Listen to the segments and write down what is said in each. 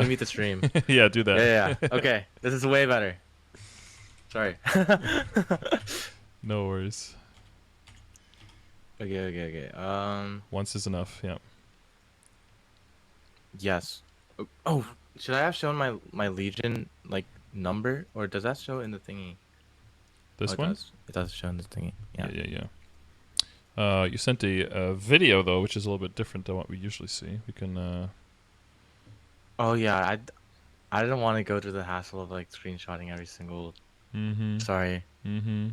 me mute the stream. Yeah, do that. Yeah. Okay, this is way better. Sorry. No worries. Okay. Once is enough. Yeah. Yes. Oh, should I have shown my Legion like number, or does that show in the thingy? This It one? does. It does show in the thingy. Yeah. Yeah. You sent a video though, which is a little bit different than what we usually see. We can. Oh yeah. I didn't want to go through the hassle of like screenshotting every single. Mm-hmm. Sorry. Mm-hmm.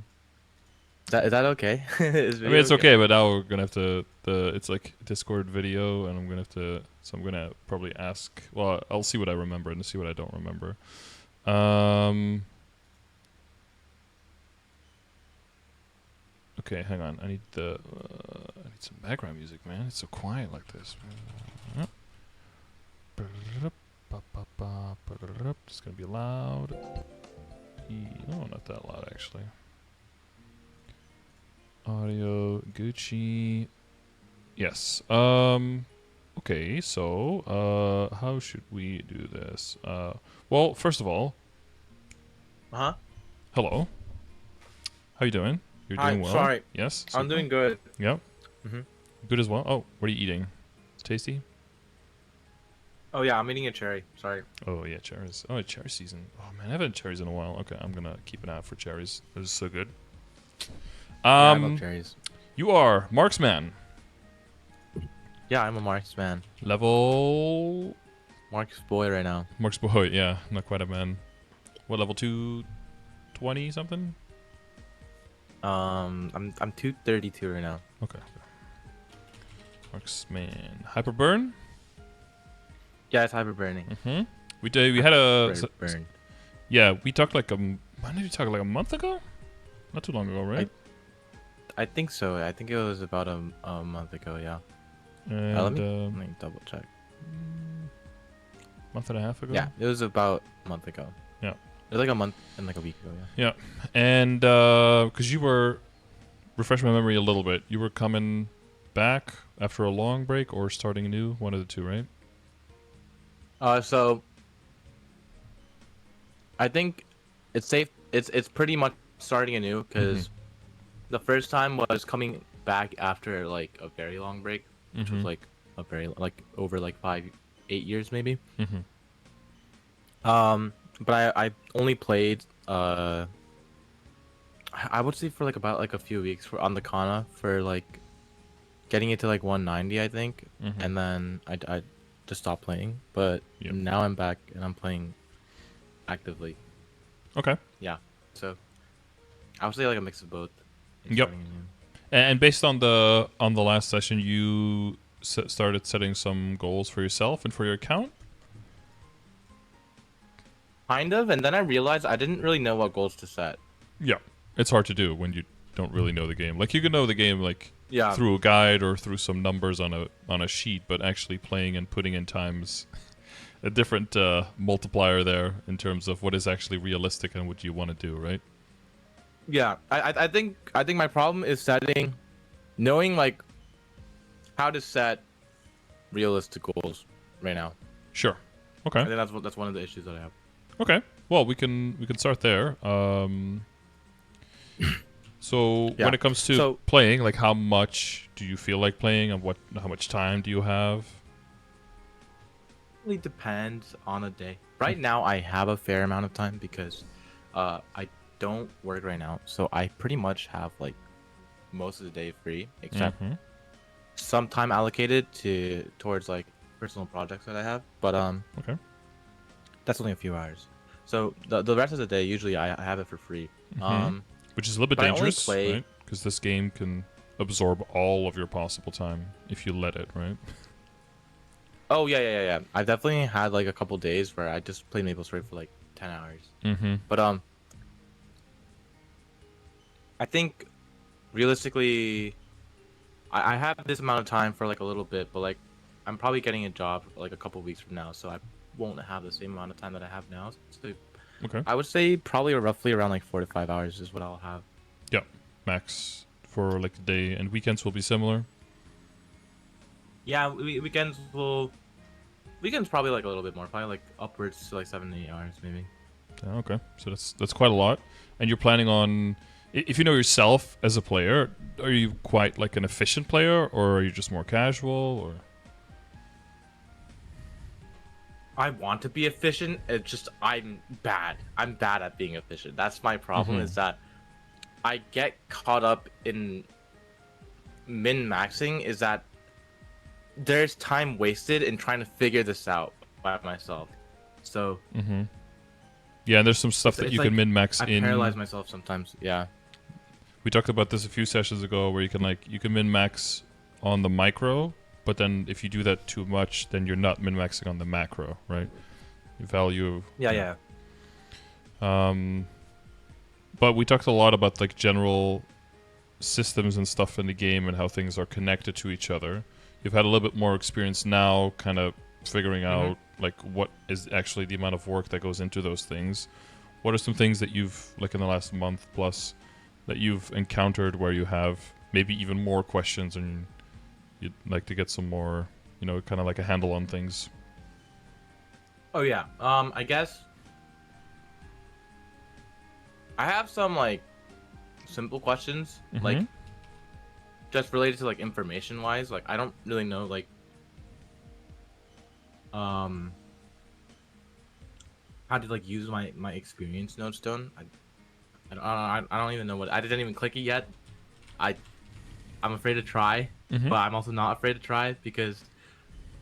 Is that okay? Is I mean, video it's okay, but now we're gonna have to. It's like Discord video, and I'm gonna have to. So I'm gonna probably ask. Well, I'll see what I remember and see what I don't remember. Okay, hang on. I need some background music, man. It's so quiet like this. It's gonna be loud. Oh, not that loud actually. Audio Gucci. Yes. Okay. So, how should we do this? Well, first of all, Huh? hello. How you doing? You're Hi, doing well. sorry. Yes. I'm super. doing good. Yep. Mhm. Good as well. Oh, what are you eating? Tasty? Oh yeah, I'm eating a cherry. Sorry. Oh yeah, cherries. Oh, cherry season. Oh man, I haven't had cherries in a while. Okay, I'm gonna keep an eye out for cherries. This is so good. Yeah, I love cherries. You are Marksman. Yeah, I'm a Marksman. Level Marks boy right now. Marks boy. Yeah, not quite a man. What level 220 something? I'm 232 right now. Okay. Marksman. Hyperburn. Yeah, it's hyper burning. Mm-hmm. We had a Burn. yeah. We talked like when did we talk, like a month ago? Not too long ago, right? I think so. I think it was about a month ago. Yeah. And Let me double check. month and a half ago. Yeah, it was about a month ago. Yeah. It was like a month and like a week ago. Yeah. Yeah, and because you were, refresh my memory a little bit. You were coming back after a long break or starting anew, one of the two, right? So I think it's safe. It's pretty much starting anew because the first time was coming back after like a very long break, which was like a very like over like 8 years maybe. But I only played I would say for like about like a few weeks for on the Kana for like getting it to like 190 I think, and then I just stopped playing. But now I'm back and I'm playing actively. Okay. Yeah, so I would say like a mix of both. Yep. And based on the last session, you started setting some goals for yourself and for your account. Kind of, and then I realized I didn't really know what goals to set. Yeah, it's hard to do when you don't really know the game. Like you can know the game like Yeah. through a guide or through some numbers on a sheet, but actually playing and putting in times a different multiplier there in terms of what is actually realistic and what you want to do, right? Yeah, I think my problem is knowing like how to set realistic goals right now. Sure. Okay. I think that's one of the issues that I have. Okay. Well, we can start there. So Yeah. when it comes to playing, like how much do you feel like playing, and how much time do you have? Really depends on a day. Right now, I have a fair amount of time because I don't work right now, so I pretty much have like most of the day free, except some time allocated towards like personal projects that I have. But Okay. that's only a few hours. So the rest of the day, usually I have it for free. Which is a little bit but I only dangerous, play- right? Because this game can absorb all of your possible time if you let it, right? Oh yeah. I've definitely had like a couple days where I just played MapleStory for like 10 hours. But I think realistically, I have this amount of time for like a little bit, but like I'm probably getting a job like a couple weeks from now, so I won't have the same amount of time that I have now. So Okay. I would say probably roughly around like 4 to 5 hours is what I'll have. Yeah, max for like the day, and weekends will be similar. Yeah, weekends will Weekends probably like a little bit more, probably like upwards to like 7 to 8 hours maybe. Okay, so that's quite a lot. And you're planning on, if you know yourself as a player, are you quite like an efficient player, or are you just more casual, or? I want to be efficient. It's just I'm bad. I'm bad at being efficient. That's my problem. Is that I get caught up in min maxing. Is that there's time wasted in trying to figure this out by myself. So Yeah, and there's some stuff that it's you can like min-max I in. paralyze myself sometimes. Yeah. We talked about this a few sessions ago, where you can min-max on the micro, but then if you do that too much, then you're not min-maxing on the macro, right? You value. Yeah. But we talked a lot about like general systems and stuff in the game and how things are connected to each other. You've had a little bit more experience now, kind of figuring out like what is actually the amount of work that goes into those things. What are some things that you've, like in the last month plus, that you've encountered where you have maybe even more questions and you'd like to get some more, kind of like a handle on things? Oh yeah. I guess I have some like simple questions, like just related to like information wise. Like I don't really know like how to like use my experience nodestone. I don't even know what I didn't even click it yet. I'm afraid to try, but I'm also not afraid to try because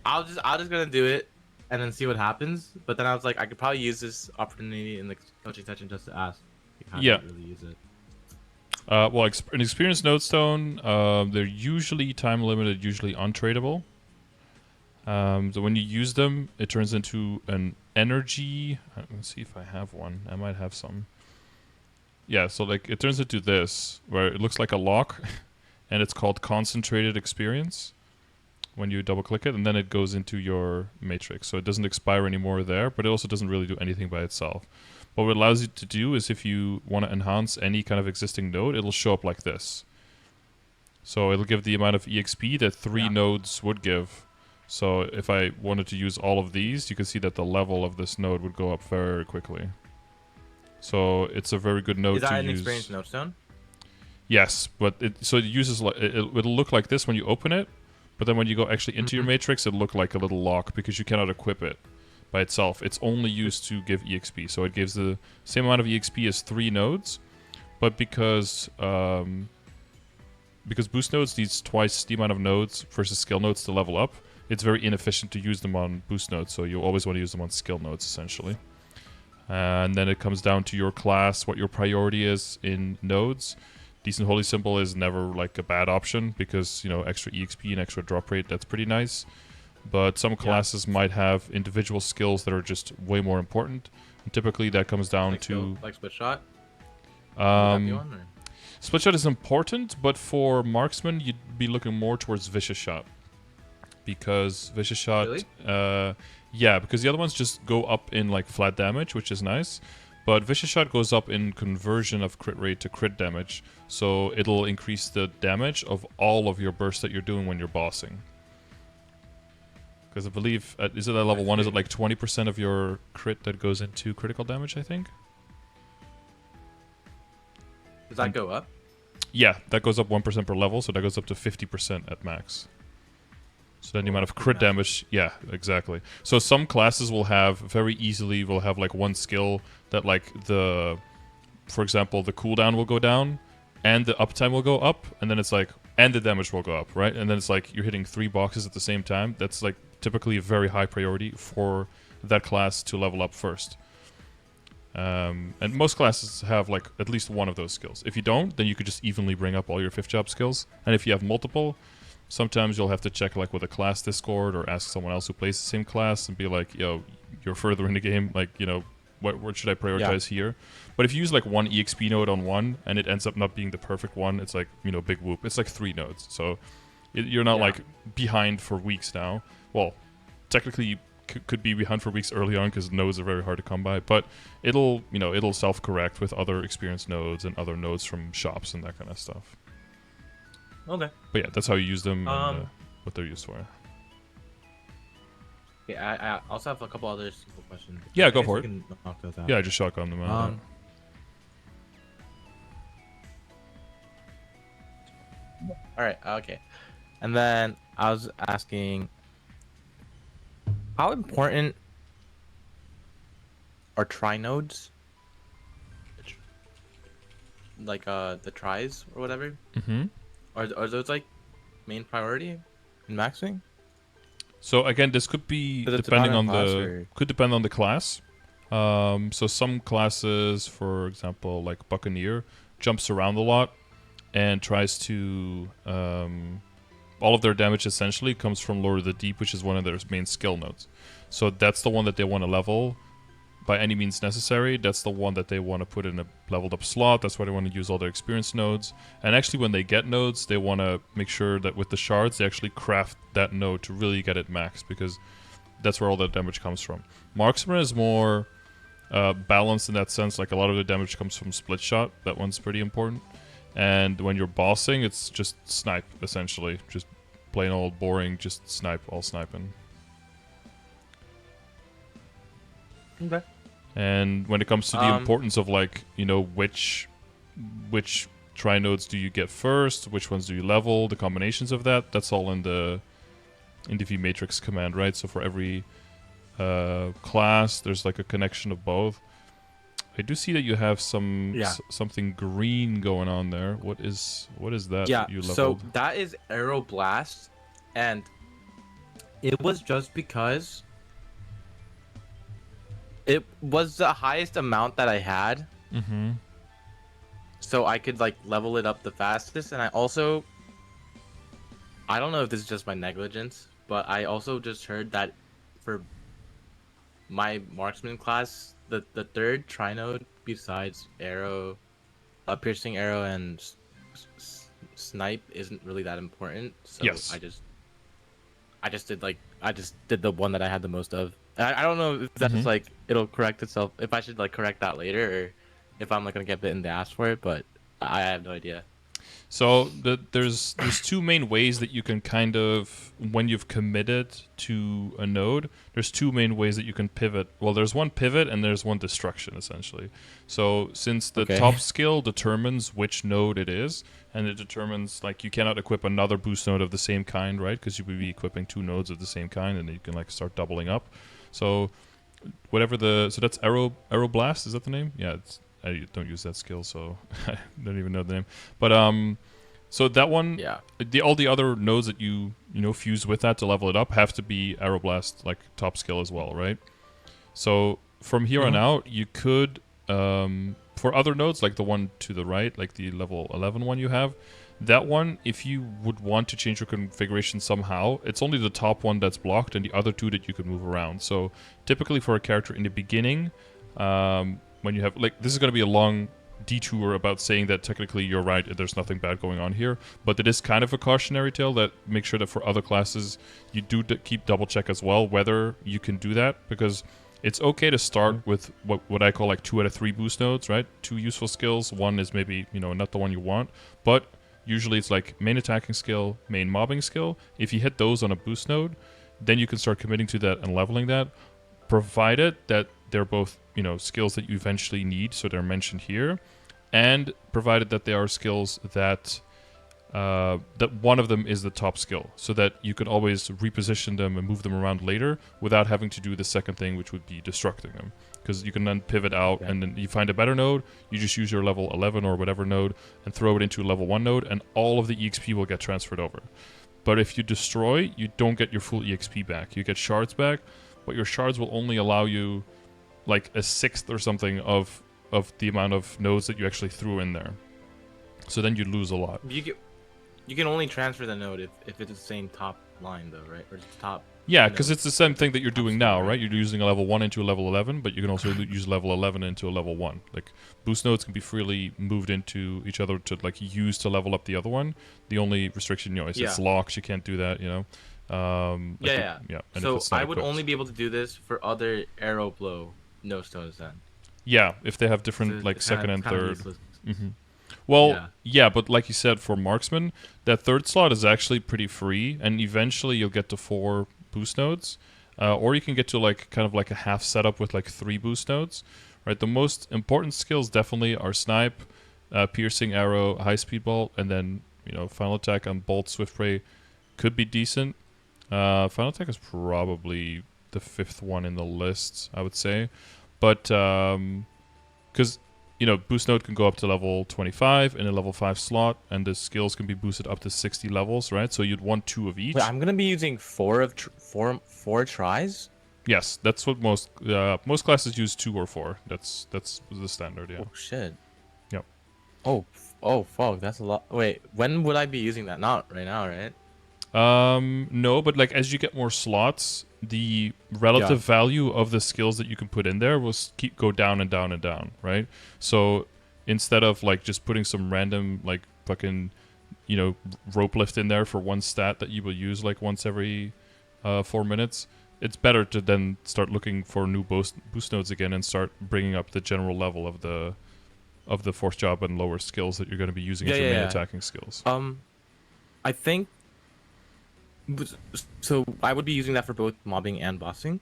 I was just gonna do it and then see what happens. But then I was like, I could probably use this opportunity in the coaching session just to ask like, how to really use it. Well, an experienced nodestone, they're usually time limited, usually untradeable. So when you use them, it turns into an energy. Let's see if I have one. I might have some. Yeah, so like it turns into this, where it looks like a lock, and it's called concentrated experience when you double click it, and then it goes into your matrix. So it doesn't expire anymore there, but it also doesn't really do anything by itself. But what it allows you to do is if you want to enhance any kind of existing node, it'll show up like this. So it'll give the amount of EXP that 3 nodes would give. So if I wanted to use all of these, you can see that the level of this node would go up very quickly. So it's a very good node to use. Is that an experienced nodestone? Yes, but it uses like it'll look like this when you open it, but then when you go actually into your matrix, it'll look like a little lock because you cannot equip it by itself. It's only used to give EXP, so it gives the same amount of EXP as 3 nodes, but because boost nodes needs twice the amount of nodes versus skill nodes to level up, it's very inefficient to use them on boost nodes, so you always want to use them on skill nodes essentially. And then it comes down to your class, what your priority is in nodes. Decent Holy Symbol is never like a bad option because, extra EXP and extra drop rate, that's pretty nice. But some classes might have individual skills that are just way more important. And typically that comes down like to... Like Split Shot? Split Shot is important, but for Marksman, you'd be looking more towards Vicious Shot. Because Vicious Shot... Really? Yeah, because the other ones just go up in like flat damage, which is nice. But Vicious Shot goes up in conversion of crit rate to crit damage. So it'll increase the damage of all of your bursts that you're doing when you're bossing. Because I believe, is it at level 1, is it like 20% of your crit that goes into critical damage, I think? Does that go up? Yeah, that goes up 1% per level, so that goes up to 50% at max. So then the amount of crit damage, yeah, exactly. So some classes will have, very easily, will have like one skill that like for example, the cooldown will go down, and the uptime will go up, and then it's like, and the damage will go up, right? And then it's like, you're hitting 3 boxes at the same time. That's like typically a very high priority for that class to level up first. And most classes have like at least one of those skills. If you don't, then you could just evenly bring up all your 5th job skills. And if you have multiple, sometimes you'll have to check like with a class Discord or ask someone else who plays the same class and be like, yo, you're further in the game, like, what should I prioritize here? But if you use like one EXP node on one and it ends up not being the perfect one, it's like, big whoop. It's like 3 nodes. So you're not like behind for weeks now. Well, technically you could be behind for weeks early on because nodes are very hard to come by, but it'll self-correct with other experienced nodes and other nodes from shops and that kind of stuff. Okay. But yeah, that's how you use them and what they're used for. Okay, I also have a couple other simple questions. Yeah, I go guess for we it. can knock those out. Yeah, I just shotgun them out. All right. Okay. And then I was asking, how important are trinodes? Like the tries or whatever? Mm-hmm. Are those like main priority in maxing? So again, this could be Does it depend depending on on class the or? could depend on the class. So some classes, for example, like Buccaneer, jumps around a lot and tries to all of their damage essentially comes from Lord of the Deep, which is one of their main skill nodes. So that's the one that they want to level by any means necessary. That's the one that they want to put in a leveled up slot. That's why they want to use all their experience nodes. And actually, when they get nodes, they want to make sure that with the shards, they actually craft that node to really get it maxed, because that's where all the damage comes from. Marksman is more balanced in that sense. Like, a lot of the damage comes from split shot. That one's pretty important. And when you're bossing, it's just snipe, essentially. Just plain old boring, just snipe, all sniping. Okay. And when it comes to the importance of, like, you know, which trinodes do you get first, which ones do you level, the combinations of that, that's all in the V matrix command, right? So for every class, there's like a connection of both. I do see that you have something green going on there. What is that? Yeah. That you So leveled? that is Arrow Blast, and it was just because it was the highest amount that I had. Mm-hmm. So I could like level it up the fastest, and I don't know if this is just my negligence, but I also just heard that for my marksman class, the third trinode besides arrow, piercing arrow and snipe isn't really that important. So Yes. I just did the one that I had the most of. I don't know if that's like it'll correct itself, if I should like correct that later, or if I'm like gonna get bit in the ass for it, but I have no idea. So there's two main ways that you can kind of, when you've committed to a node, there's two main ways that you can pivot. Well, there's one pivot and there's one destruction, essentially. So since the top skill determines which node it is, and it determines, like, you cannot equip another boost node of the same kind, right? Because you would be equipping two nodes of the same kind, and then you can like start doubling up. So so that's Arrow Blast, is that the name? Yeah, I don't use that skill, so I don't even know the name. But so that one, Yeah. all the other nodes that you fuse with that to level it up have to be Aeroblast, like, top skill as well, right? So from here on out, you could for other nodes, like the one to the right, like the level 11 one you have, that one, if you would want to change your configuration somehow, it's only the top one that's blocked and the other two that you could move around. So typically for a character in the beginning, when you have, like, this is going to be a long detour about saying that technically you're right, there's nothing bad going on here, but it is kind of a cautionary tale that make sure that for other classes you do keep double check as well whether you can do that, because it's okay to start with what I call like 2 out of 3 boost nodes, right? 2 useful skills, one is maybe, not the one you want, but usually it's like main attacking skill, main mobbing skill. If you hit those on a boost node, then you can start committing to that and leveling that, provided that they're both, skills that you eventually need, so they're mentioned here, and provided that they are skills that that one of them is the top skill, so that you can always reposition them and move them around later without having to do the second thing, which would be destructing them. Because you can then pivot out, and then you find a better node, you just use your level 11 or whatever node and throw it into a level 1 node, and all of the EXP will get transferred over. But if you destroy, you don't get your full EXP back. You get shards back, but your shards will only allow you like a sixth or something of the amount of nodes that you actually threw in there. So then you lose a lot. You can only transfer the node if it's the same top line though, right? Or it's top. Yeah, because it's the same thing that you're doing now, right? You're using a level 1 into a level 11, but you can also use level 11 into a level 1. Like, boost nodes can be freely moved into each other to, like, use to level up the other one. The only restriction, is it's locks. You can't do that, Yeah. And so I would equipped. only be able to do this for other arrow blow no stones then. Yeah, if they have different, like, second and third. Mm-hmm. Well, yeah, but like you said, for Marksman, that third slot is actually pretty free, and eventually you'll get to 4 boost nodes. or you can get to like kind of like a half setup with like 3 boost nodes, right? The most important skills definitely are snipe, piercing arrow, high speed bolt, and then final attack on bolt, swift ray could be decent. Final attack is probably the 5th one in the list, I would say, but because boost node can go up to level 25 in a level 5 slot, and the skills can be boosted up to 60 levels, right? So you'd want 2 of each. Wait, I'm gonna be using four tries. Yes, that's what most classes use, 2 or 4. That's the standard. Yeah. Oh shit. Yep. Oh fuck, that's a lot. Wait, when would I be using that? Not right now, right? No, but like as you get more slots, the relative value of the skills that you can put in there will go down and down and down, right? So instead of like just putting some random like fucking rope lift in there for one stat that you will use like once every 4 minutes, it's better to then start looking for new boost nodes again and start bringing up the general level of the force job and lower skills that you're going to be using as your main attacking skills. I think so. I would be using that for both mobbing and bossing.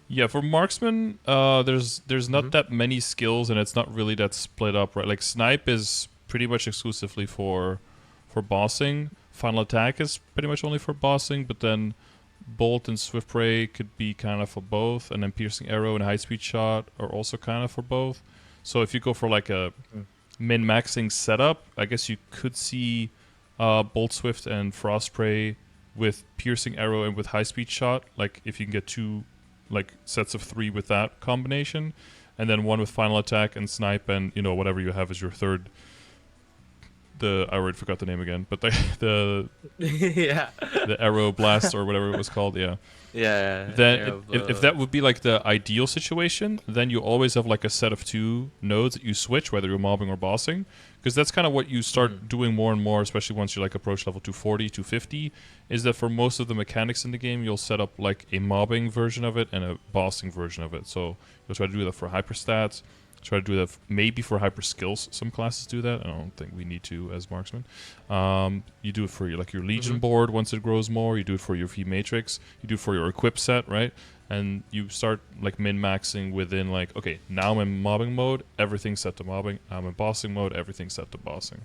Yeah, for Marksman, there's not that many skills, and it's not really that split up, right? Like Snipe is pretty much exclusively for bossing. Final Attack is pretty much only for bossing, but then Bolt and Swift Ray could be kind of for both, and then Piercing Arrow and High Speed Shot are also kind of for both. So if you go for like a min-maxing setup, I guess you could see Bolt Swift and Frost Spray with Piercing Arrow and with High Speed Shot, like if you can get 2 like sets of 3 with that combination, and then 1 with Final Attack and Snipe, and whatever you have as your third. I already forgot the name again, but the the Arrow Blast or whatever it was called, yeah. Then if that would be like the ideal situation, then you always have like a set of 2 nodes that you switch, whether you're mobbing or bossing, because that's kind of what you start doing more and more, especially once you like approach level 240, 250, is that for most of the mechanics in the game, you'll set up like a mobbing version of it and a bossing version of it. So you'll try to do that for hyper stats, try to do that maybe for hyper skills. Some classes do that. I don't think we need to as marksman. You do it for your Legion board once it grows more. You do it for your V matrix. You do it for your equip set, right? And you start like min-maxing within like, okay, now I'm in mobbing mode, everything's set to mobbing. I'm in bossing mode, everything's set to bossing.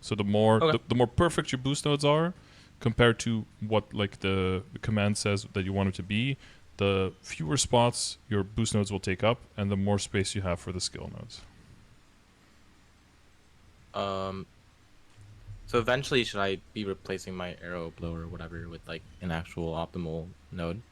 So the more the more perfect your boost nodes are, compared to what like the command says that you want it to be, the fewer spots your boost nodes will take up, and the more space you have for the skill nodes. So eventually, should I be replacing my arrow blower or whatever with like an actual optimal node?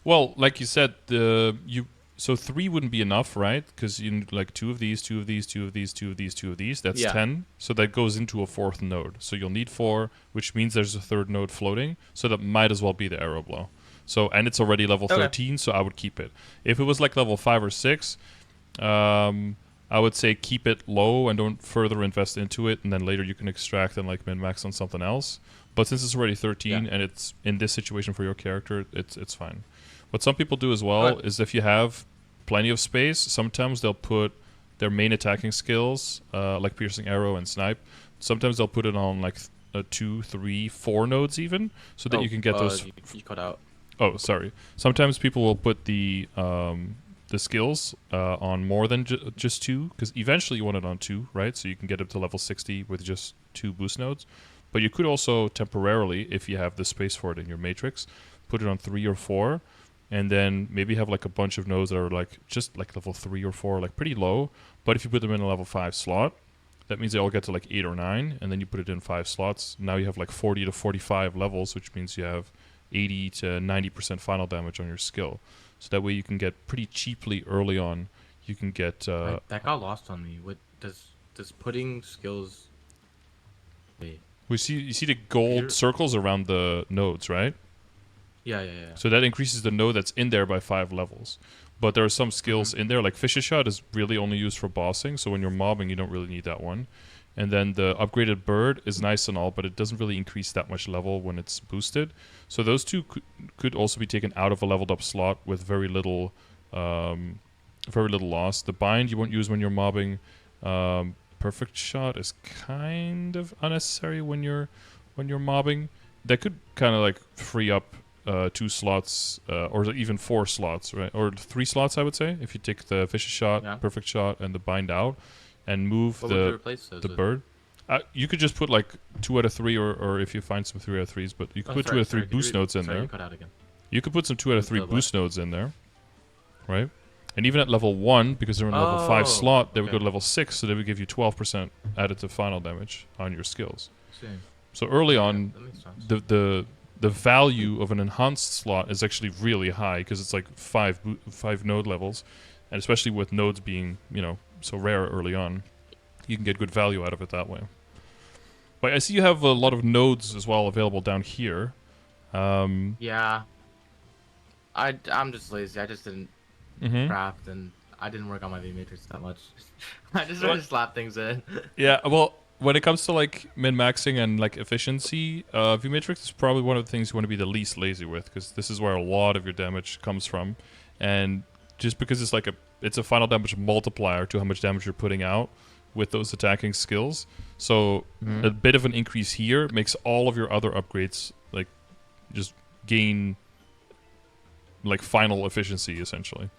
Well, like you said, so 3 wouldn't be enough, right? Because you need like 2 of these, 2 of these, 2 of these, 2 of these, 2 of these. That's 10. So that goes into a 4th node. So you'll need 4, which means there's a 3rd node floating. So that might as well be the arrow blow. So, and it's already level 13, so I would keep it. If it was like level 5 or 6, I would say keep it low and don't further invest into it, and then later you can extract and like min-max on something else. But since it's already 13 and it's in this situation for your character, it's fine. What some people do as well is if you have plenty of space, sometimes they'll put their main attacking skills, like Piercing Arrow and Snipe, sometimes they'll put it on like 2, 3, 4 nodes even, so that you can get those... You cut out. Oh, sorry. Sometimes people will put the skills on more than just 2, because eventually you want it on 2, right? So you can get up to level 60 with just 2 boost nodes. But you could also temporarily, if you have the space for it in your matrix, put it on 3 or 4, and then maybe have like a bunch of nodes that are like just like level 3 or 4, like pretty low. But if you put them in a level 5 slot, that means they all get to like 8 or 9, and then you put it in 5 slots. Now you have like 40 to 45 levels, which means you have 80 to 90% final damage on your skill. So that way you can get pretty cheaply early on. You can get... that got lost on me. What does putting skills... Wait. You see the gold circles around the nodes, right? Yeah. So that increases the node that's in there by 5 levels. But there are some skills in there, like Fish's Shot is really only used for bossing, so when you're mobbing, you don't really need that one. And then the upgraded bird is nice and all, but it doesn't really increase that much level when it's boosted. So those 2 could also be taken out of a leveled up slot with very little loss. The bind you won't use when you're mobbing. Perfect Shot is kind of unnecessary when you're mobbing. That could kind of like free up 2 slots, or even 4 slots, right? Or 3 slots, I would say, if you take the vicious shot, perfect shot, and the bind out, and move What would you replace those the with? bird. You could just put like 2 out of 3, or if you find some 3 out of 3s, but you could put 2 out of 3 boost nodes in there. You cut out again. You could put some 2 out of 3 boost nodes in there, right? And even at level 1, because they're in level 5 slot, they would go to level 6, so they would give you 12% additive final damage on your skills. So early on, the value of an enhanced slot is actually really high, because it's like 5 node levels, and especially with nodes being, you know, so rare early on, you can get good value out of it that way. But I see you have a lot of nodes as well available down here. Yeah. I'm just lazy. I just didn't craft, and I didn't work on my V matrix that much. I just sort of slap things in. Yeah, well, when it comes to like min-maxing and like efficiency, V matrix is probably one of the things you want to be the least lazy with, because this is where a lot of your damage comes from, and just because it's like it's a final damage multiplier to how much damage you're putting out with those attacking skills. So a bit of an increase here makes all of your other upgrades like just gain like final efficiency essentially.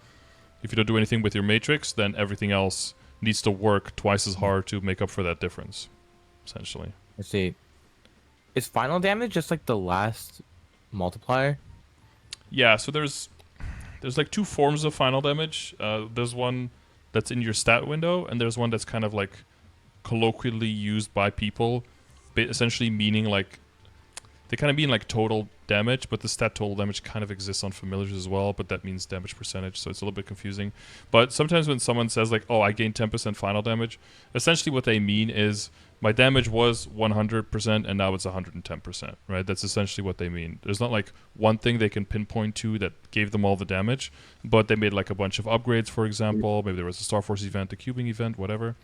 If you don't do anything with your matrix, then everything else needs to work twice as hard to make up for that difference, essentially. Let's see. Is final damage just like the last multiplier? Yeah, so there's like 2 forms of final damage. There's one that's in your stat window, and there's one that's kind of like colloquially used by people, essentially meaning like they kind of mean like total damage, but the stat total damage kind of exists on familiars as well, but that means damage percentage, so it's a little bit confusing. But sometimes when someone says like, oh, I gained 10% final damage, essentially what they mean is my damage was 100% and now it's 110%, right? That's essentially what they mean. There's not like one thing they can pinpoint to that gave them all the damage, but they made like a bunch of upgrades, for example. Maybe there was a Star Force event, a cubing event, whatever.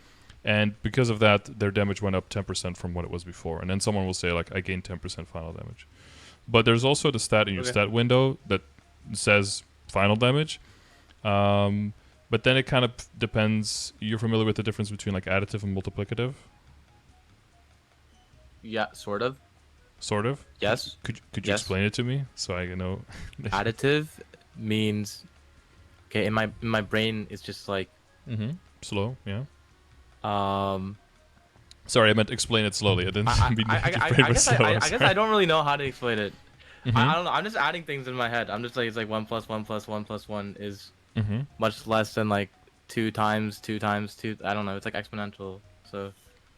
And because of that, their damage went up 10% from what it was before. And then someone will say like, I gained 10% final damage. But there's also the stat in your stat window that says final damage. But then it kind of depends. You're familiar with the difference between like additive and multiplicative? Yeah, sort of. Sort of? Yes. Could you explain it to me so I know? Additive means, okay, in my brain it's just like slow, yeah. Sorry, I meant explain it slowly. I didn't mean I guess I don't really know how to explain it. I don't know. I'm just adding things in my head. I'm just like, it's like 1 + 1 + 1 + 1 is much less than like 2 times 2 times 2. I don't know. It's like exponential. So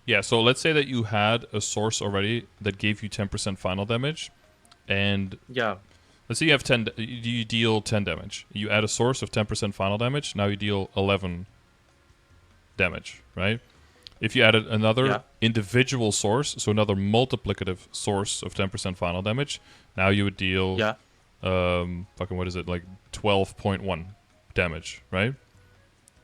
yeah. So let's say that you had a source already that gave you 10% final damage, and yeah. Let's say you have 10. You deal 10 damage. You add a source of 10% final damage. Now you deal 11 damage, right? If you added another individual source, so another multiplicative source of 10% final damage, now you would deal, what is it, like 12.1 damage, right?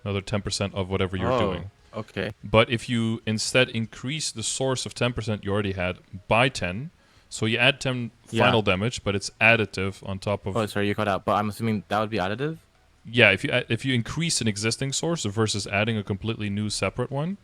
Another 10% of whatever you're doing. Okay. But if you instead increase the source of 10% you already had by 10, so you add 10 final damage, but it's additive on top of... Oh, sorry, you cut out, but I'm assuming that would be additive? Yeah, if you increase an existing source versus adding a completely new separate one,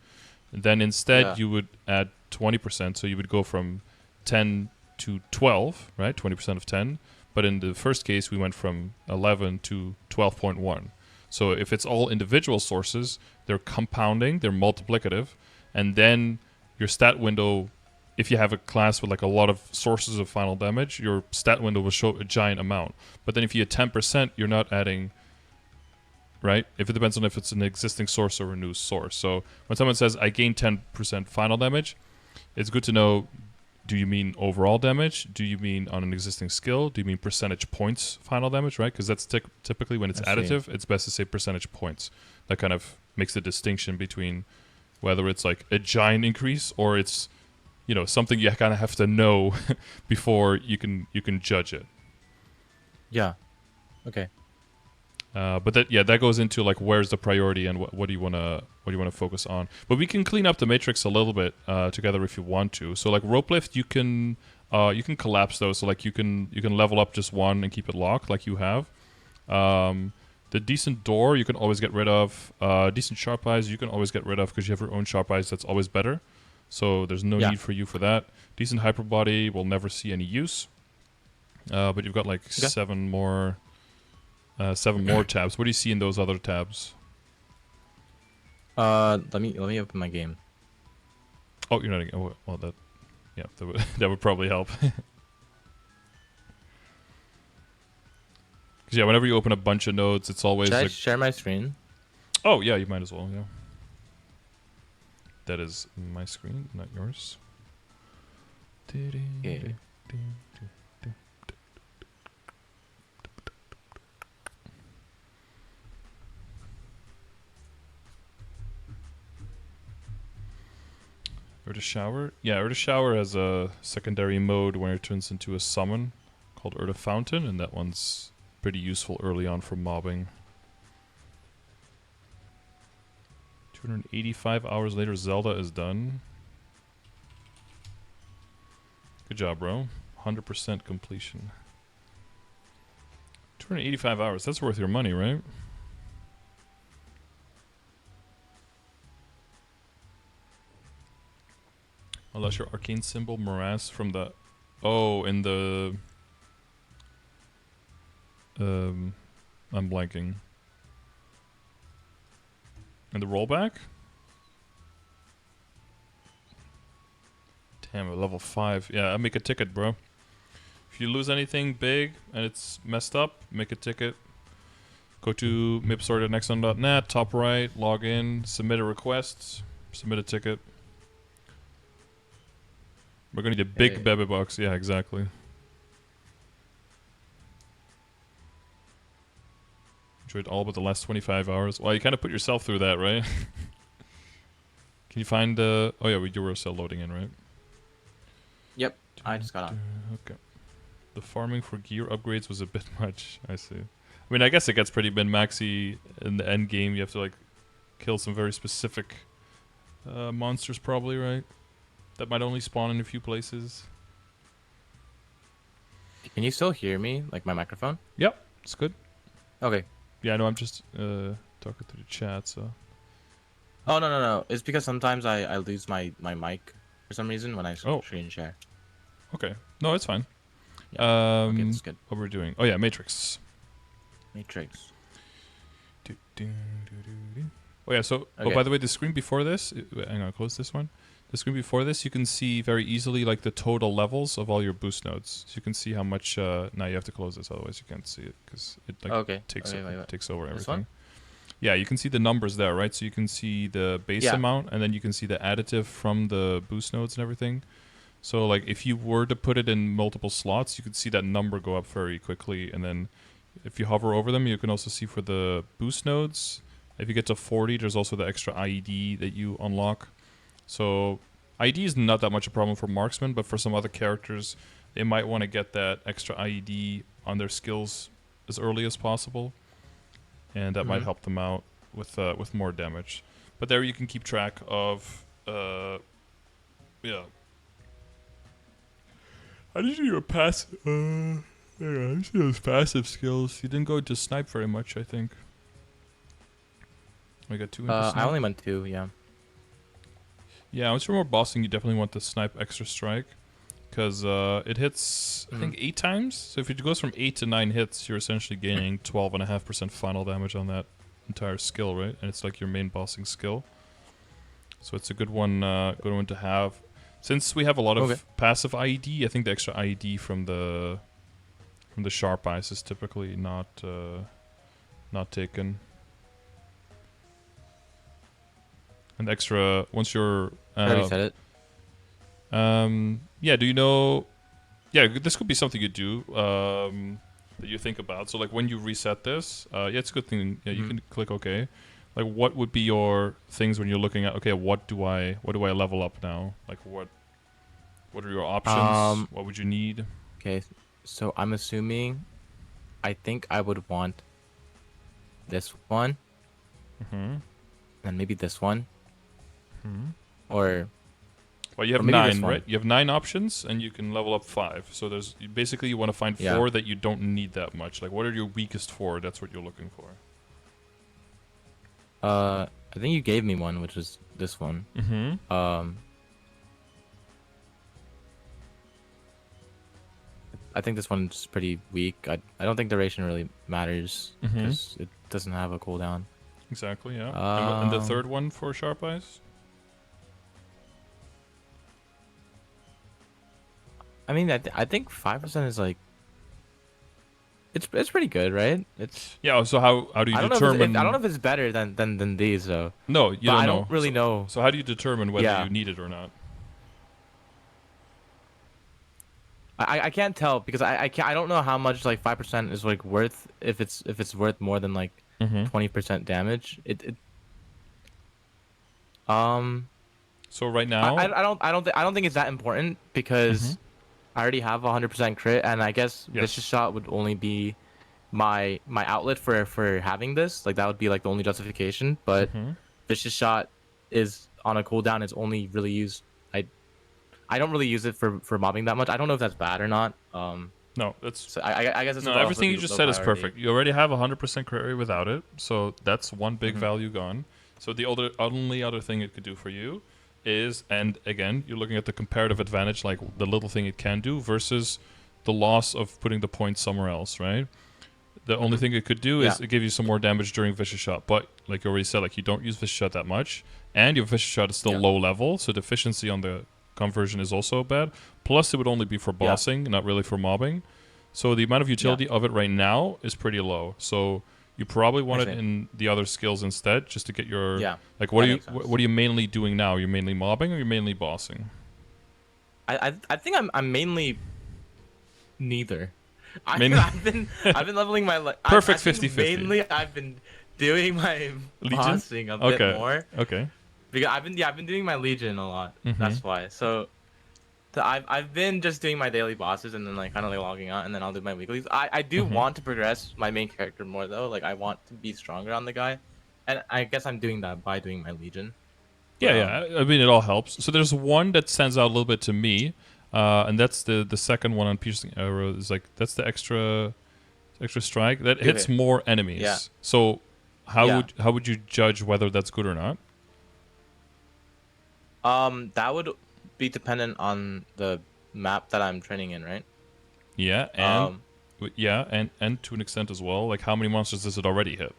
then instead you would add 20%, so you would go from 10 to 12, right? 20% of 10. But in the first case, we went from 11 to 12.1. So if it's all individual sources, they're compounding, they're multiplicative, and then your stat window, if you have a class with like a lot of sources of final damage, your stat window will show a giant amount. But then if you add 10%, you're not adding... right? If it depends on if it's an existing source or a new source. So when someone says, I gained 10% final damage, it's good to know, do you mean overall damage? Do you mean on an existing skill? Do you mean percentage points final damage, right? Because that's typically when it's additive, it's best to say percentage points. That kind of makes the distinction between whether it's like a giant increase or it's, you know, something you kind of have to know before you can judge it. Yeah. Okay. But that goes into like where's the priority and what do you want to focus on. But we can clean up the matrix a little bit together if you want to. So like rope lift, you can collapse those. So like you can level up just one and keep it locked like you have. The decent door you can always get rid of. Decent sharp eyes you can always get rid of because you have your own sharp eyes. That's always better. So there's no need for you for that. Decent hyper body will never see any use. But you've got like 7 more 7 more tabs. What do you see in those other tabs? Let me open my game. Oh, you're not. Oh, well, that would that would probably help. Because yeah, whenever you open a bunch of nodes, it's always Should I like. share my screen? Oh yeah, you might as well. Yeah. That is my screen, not yours. Okay. Or to shower? Yeah, or to shower has a secondary mode when it turns into a summon called Urda Fountain, and that one's pretty useful early on for mobbing. 285 hours later, Zelda is done. Good job, bro. 100% completion. 285 hours. That's worth your money, right? Unless your arcane symbol morass from the... Oh, in the... I'm blanking. In the rollback? Damn, at level 5. Yeah, I make a ticket, bro. If you lose anything big and it's messed up, make a ticket. Go to MapleStory.nexon.net, top right, log in, submit a request, submit a ticket. We're gonna need a big Bebe box. Yeah, exactly. Enjoyed all but the last 25 hours. Well, you kind of put yourself through that, right? Can you find the... Oh yeah, you were still loading in, right? Yep, I just got on. Okay. The farming for gear upgrades was a bit much. I see. I mean, I guess it gets pretty min-maxy in the end game. You have to like kill some very specific monsters, probably, right? That might only spawn in a few places. Can you still hear me? Like my microphone? Yep, it's good. Okay. Yeah, I know. I'm just talking to the chat, so. Oh no! It's because sometimes I lose my mic for some reason when I screen share. Okay. No, it's fine. Yeah. Okay, that's good. What we're doing? Oh yeah, Matrix. Matrix. Oh yeah. So, okay. Oh, by the way, the screen before this. Hang on, close this one. The screen before this, you can see very easily like the total levels of all your boost nodes. So you can see how much. Now you have to close this, otherwise you can't see it because it like takes over everything. This one? Yeah, you can see the numbers there, right? So you can see the base amount, and then you can see the additive from the boost nodes and everything. So like if you were to put it in multiple slots, you could see that number go up very quickly, and then if you hover over them, you can also see for the boost nodes. If you get to 40, there's also the extra IED that you unlock. So IED is not that much a problem for Marksman, but for some other characters, they might want to get that extra IED on their skills as early as possible, and that might help them out with more damage. But there you can keep track of yeah. How did you do your passive? Yeah, I see those passive skills. You didn't go into snipe very much, I think. I got 2 into snipe. I only went 2, yeah. Yeah, once you're more bossing, you definitely want the snipe extra strike, because it hits I think 8 times. So if it goes from 8 to 9 hits, you're essentially gaining 12.5% final damage on that entire skill, right? And it's like your main bossing skill. So it's a good one to have. Since we have a lot of passive IED, I think the extra IED from the sharp ice is typically not taken. And extra once you're I already said it. Yeah, do you know? Yeah, this could be something you do that you think about. So like when you reset this, yeah, it's a good thing. Yeah, you can click OK. Like, what would be your things when you're looking at? Okay, what do I level up now? Like, what are your options? What would you need? Okay, so I'm assuming, I think I would want this one, and maybe this one, or. Well, you have 9, right? You have 9 options, and you can level up 5. So there's basically you want to find 4 that you don't need that much. Like, what are your weakest 4? That's what you're looking for. I think you gave me one, which is this one. I I think this one's pretty weak. I don't think duration really matters because it doesn't have a cooldown. Exactly, yeah. And the third one for Sharp Eyes? I mean, I think 5% is like it's pretty good, right? It's Yeah. So how do you I don't know determine? I don't know if it's better than these though. No, you But don't I know. don't really know. So how do you determine whether Yeah. you need it or not? I can't tell because I don't know how much like 5% is like worth if it's worth more than like 20% damage. Um So right now, I don't think it's that important because I already have 100% crit and I guess vicious yes. shot would only be my outlet for having this. Like that would be like the only justification, but vicious shot is on a cooldown is only really used I don't really use it for mobbing that much. I don't know if that's bad or not. No, that's So I guess this no. would also Everything be you just low said is priority. perfect. You already have 100% crit rate without it, so that's one big value gone. So the only other thing it could do for you is, and again, you're looking at the comparative advantage, like the little thing it can do versus the loss of putting the points somewhere else, right? The only thing it could do is give you some more damage during vicious shot, but like you already said, like you don't use vicious shot that much, and your vicious shot is still low level, so the efficiency on the conversion is also bad. Plus, it would only be for bossing, not really for mobbing. So the amount of utility of it right now is pretty low. So you probably want it in the other skills instead, just to get your like. What are you mainly doing now? You're mainly mobbing or you're mainly bossing? I think I'm mainly neither. I've been leveling my perfect I think 50-50. Mainly I've been doing my Legion? bossing a bit more. Okay. Because I've been doing my Legion a lot. That's why. So I've been just doing my daily bosses and then like kind of like logging out and then I'll do my weeklies. I do want to progress my main character more though. Like I want to be stronger on the guy, and I guess I'm doing that by doing my Legion. But, Yeah. I mean, it all helps. So there's one that stands out a little bit to me, and that's the second one on piercing arrow. Is like that's the extra strike that hits more enemies. Yeah. So how would you judge whether that's good or not? That would be dependent on the map that I'm training in, right? Yeah, and to an extent as well. Like how many monsters does it already hit?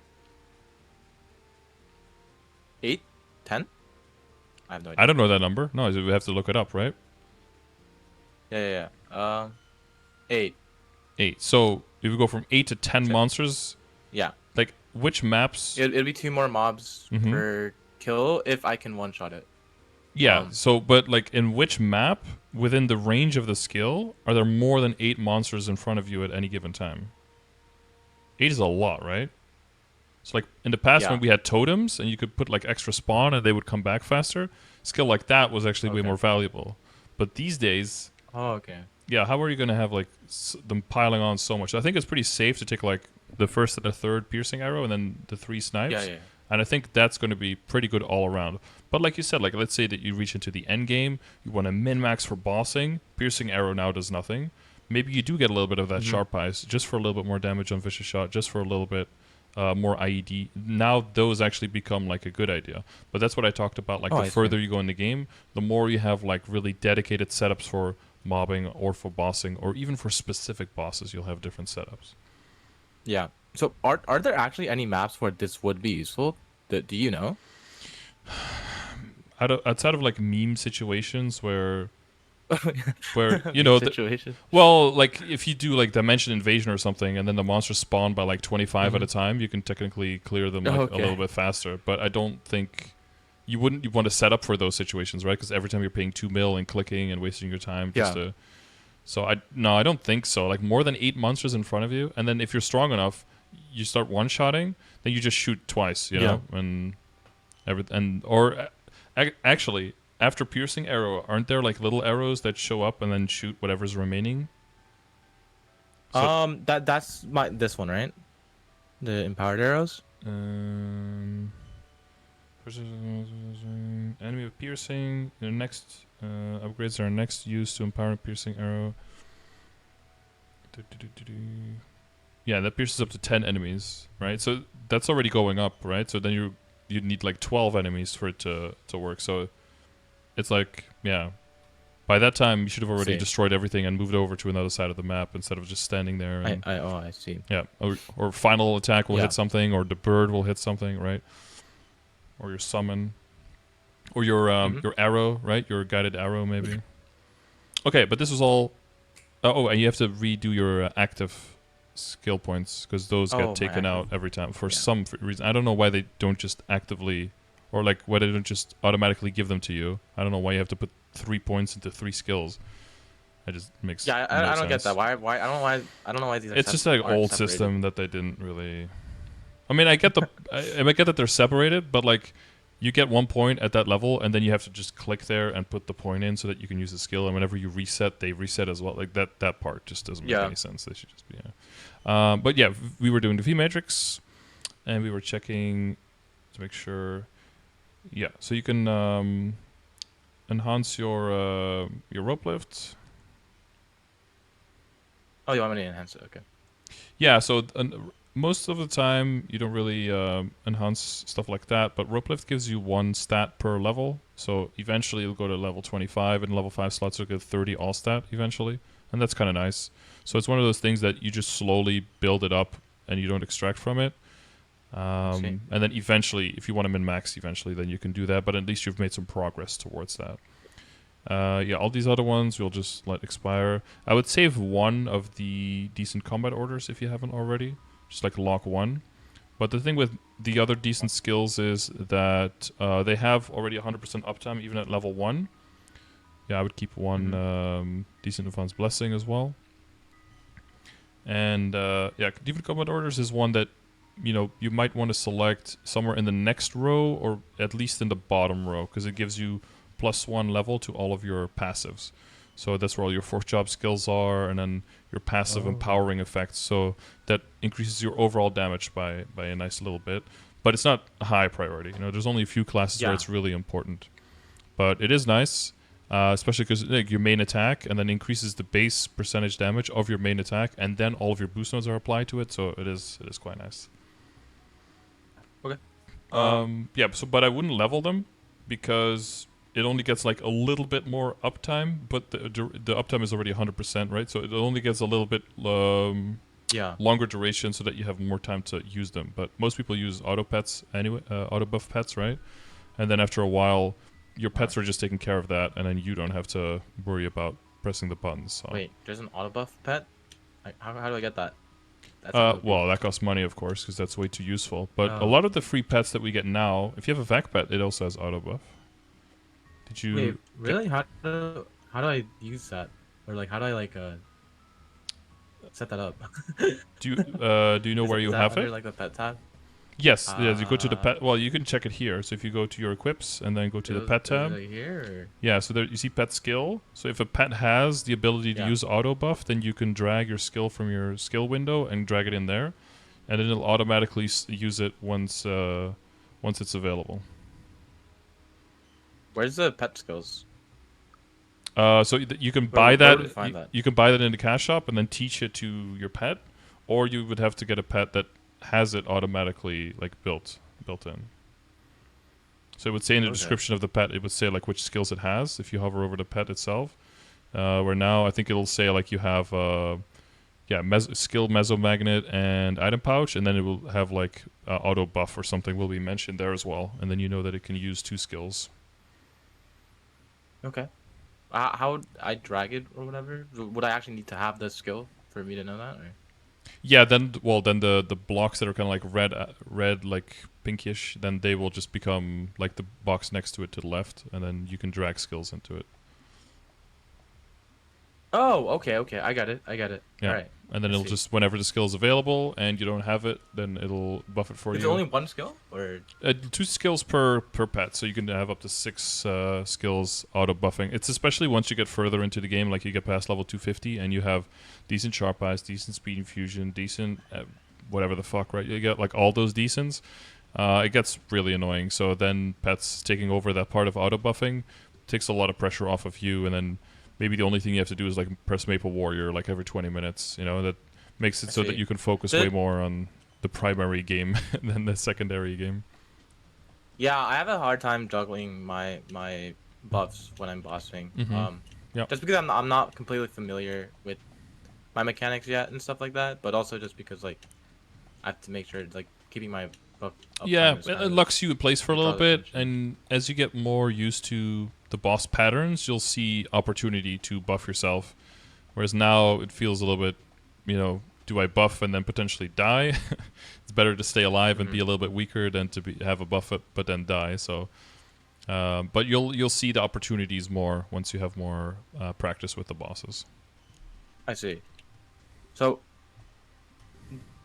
8, 10? I have no idea. I don't know that number. No, we have to look it up, right? Yeah. 8. 8. So if we go from 8 to 10 monsters, like which maps? It'll be 2 more mobs per kill if I can one shot it. Yeah. So, but like in which map within the range of the skill are there more than 8 monsters in front of you at any given time? 8 is a lot, right? So like in the past when we had totems and you could put like extra spawn and they would come back faster, skill like that was actually way more valuable. But these days, yeah, how are you going to have like them piling on so much? I think it's pretty safe to take like the first and the third piercing arrow and then the 3 snipes. Yeah. And I think that's going to be pretty good all around. But like you said, like let's say that you reach into the end game, you want to min-max for bossing, piercing arrow now does nothing. Maybe you do get a little bit of that sharp eyes, just for a little bit more damage on vicious shot, just for a little bit more IED. Now those actually become like a good idea. But that's what I talked about, like the further you go in the game, the more you have like really dedicated setups for mobbing or for bossing, or even for specific bosses, you'll have different setups. Yeah. So are there actually any maps where this would be useful? Do you know? Outside of like meme situations where you know well, like if you do like dimension invasion or something and then the monsters spawn by like 25 at a time, you can technically clear them like a little bit faster. But I don't think you want to set up for those situations, right? Because every time you're paying 2 mil and clicking and wasting your time just to. So I don't think so. Like more than 8 monsters in front of you, and then if you're strong enough, you start one-shotting, then you just shoot twice, you know, actually after piercing arrow, aren't there like little arrows that show up and then shoot whatever's remaining? So, that's this one, right? The empowered arrows. Enemy with piercing. The next upgrades are next used to empower piercing arrow. Yeah, that pierces up to 10 enemies, right? So that's already going up, right? So then you need like 12 enemies for it to work. So it's like, yeah, By that time, you should have already See. destroyed everything and moved over to another side of the map instead of just standing there. And, I see. yeah, or final attack will Yeah. hit something, or the bird will hit something, right? Or your summon, or your arrow, right? Your guided arrow, maybe. Okay, but this was all. Oh, and you have to redo your active skill points because those get taken out every time for some reason. I don't know why they don't just actively, or like why they don't just automatically give them to you. I don't know why you have to put 3 points into 3 skills. It just makes I don't sense. get that. Why I don't know why these. It's just like old system that they didn't really. I mean, I get the I get that they're separated, but like you get 1 point at that level, and then you have to just click there and put the point in so that you can use the skill. And whenever you reset, they reset as well. Like that part just doesn't make any sense. They should just be. But yeah, we were doing the V matrix, and we were checking to make sure. Yeah, so you can enhance your rope lift. Oh, you want me to enhance it? Okay. Yeah, so most of the time you don't really enhance stuff like that, but rope lift gives you 1 stat per level. So eventually you'll go to level 25, and level 5 slots will get 30 all stat eventually, and that's kind of nice. So it's one of those things that you just slowly build it up and you don't extract from it. And then eventually, if you want to min-max eventually, then you can do that, but at least you've made some progress towards that. Yeah, all these other ones we'll just let expire. I would save 1 of the decent combat orders if you haven't already. Just like lock 1. But the thing with the other decent skills is that they have already 100% uptime even at level 1. Yeah, I would keep 1 decent advanced blessing as well. And yeah, Deviant Combat Orders is one that you might want to select somewhere in the next row or at least in the bottom row because it gives you +1 level to all of your passives. So that's where all your 4th job skills are, and then your passive empowering effects. So that increases your overall damage by a nice little bit. But it's not a high priority. There's only a few classes where it's really important. But it is nice. Especially because your main attack and then increases the base percentage damage of your main attack, and then all of your boost nodes are applied to it, so it is quite nice. Okay. Yeah, but I wouldn't level them because it only gets like a little bit more uptime, but the uptime is already 100%, right? So it only gets a little bit longer duration so that you have more time to use them. But most people use auto pets anyway, auto buff pets, right? And then after a while, your pets are just taking care of that, and then you don't have to worry about pressing the buttons. So. Wait, there's an auto buff pet? How do I get that? Well, that costs money, of course, because that's way too useful. But a lot of the free pets that we get now, if you have a vac pet, it also has auto buff. Did you? Wait, really? How do I use that? Or like, how do I set that up? Do you know where you have it? Like the pet tab? Yes, yeah, you go to the pet. Well, you can check it here. So if you go to your equips and then go to the pet tab. Here? Yeah, so there you see pet skill. So if a pet has the ability to use auto buff, then you can drag your skill from your skill window and drag it in there, and then it'll automatically use it once it's available. Where's the pet skills? So you can buy that. You can buy that in the cash shop and then teach it to your pet, or you would have to get a pet that has it automatically built in. So it would say in the description of the pet, it would say which skills it has if you hover over the pet itself. Where now I think it'll say you have skill mesomagnet and item pouch, and then it will have auto buff or something will be mentioned there as well, and then you know that it can use 2 skills. Okay. How would I drag it or whatever? Would I actually need to have the skill for me to know that? Or? Yeah, then the blocks that are kind of red pinkish, then they will just become the box next to it to the left, and then you can drag skills into it. Oh, okay, I got it. Yeah. All right. And then it'll just, whenever the skill is available and you don't have it, then it'll buff it for you. Is it only 1 skill? Or 2 skills per pet, so you can have up to 6 skills auto buffing. It's especially once you get further into the game, you get past level 250 and you have decent sharp eyes, decent speed infusion, decent whatever the fuck, right? You get all those decents. It gets really annoying. So then pets taking over that part of auto buffing takes a lot of pressure off of you, and then maybe the only thing you have to do is press Maple Warrior every 20 minutes. That makes it so that you can focus way more on the primary game than the secondary game. Yeah, I have a hard time juggling my buffs when I'm bossing. Yep. Just because I'm not completely familiar with my mechanics yet and stuff like that, but also just because like I have to make sure like keeping my buff Yeah, uptime is it kind of locks you in place for a it little draws bit, attention. and as you get more used to the boss patterns, you'll see opportunity to buff yourself. Whereas now it feels a little bit, do I buff and then potentially die? It's better to stay alive and be a little bit weaker than to have a buff it but then die. So, but you'll see the opportunities more once you have more practice with the bosses. I see. So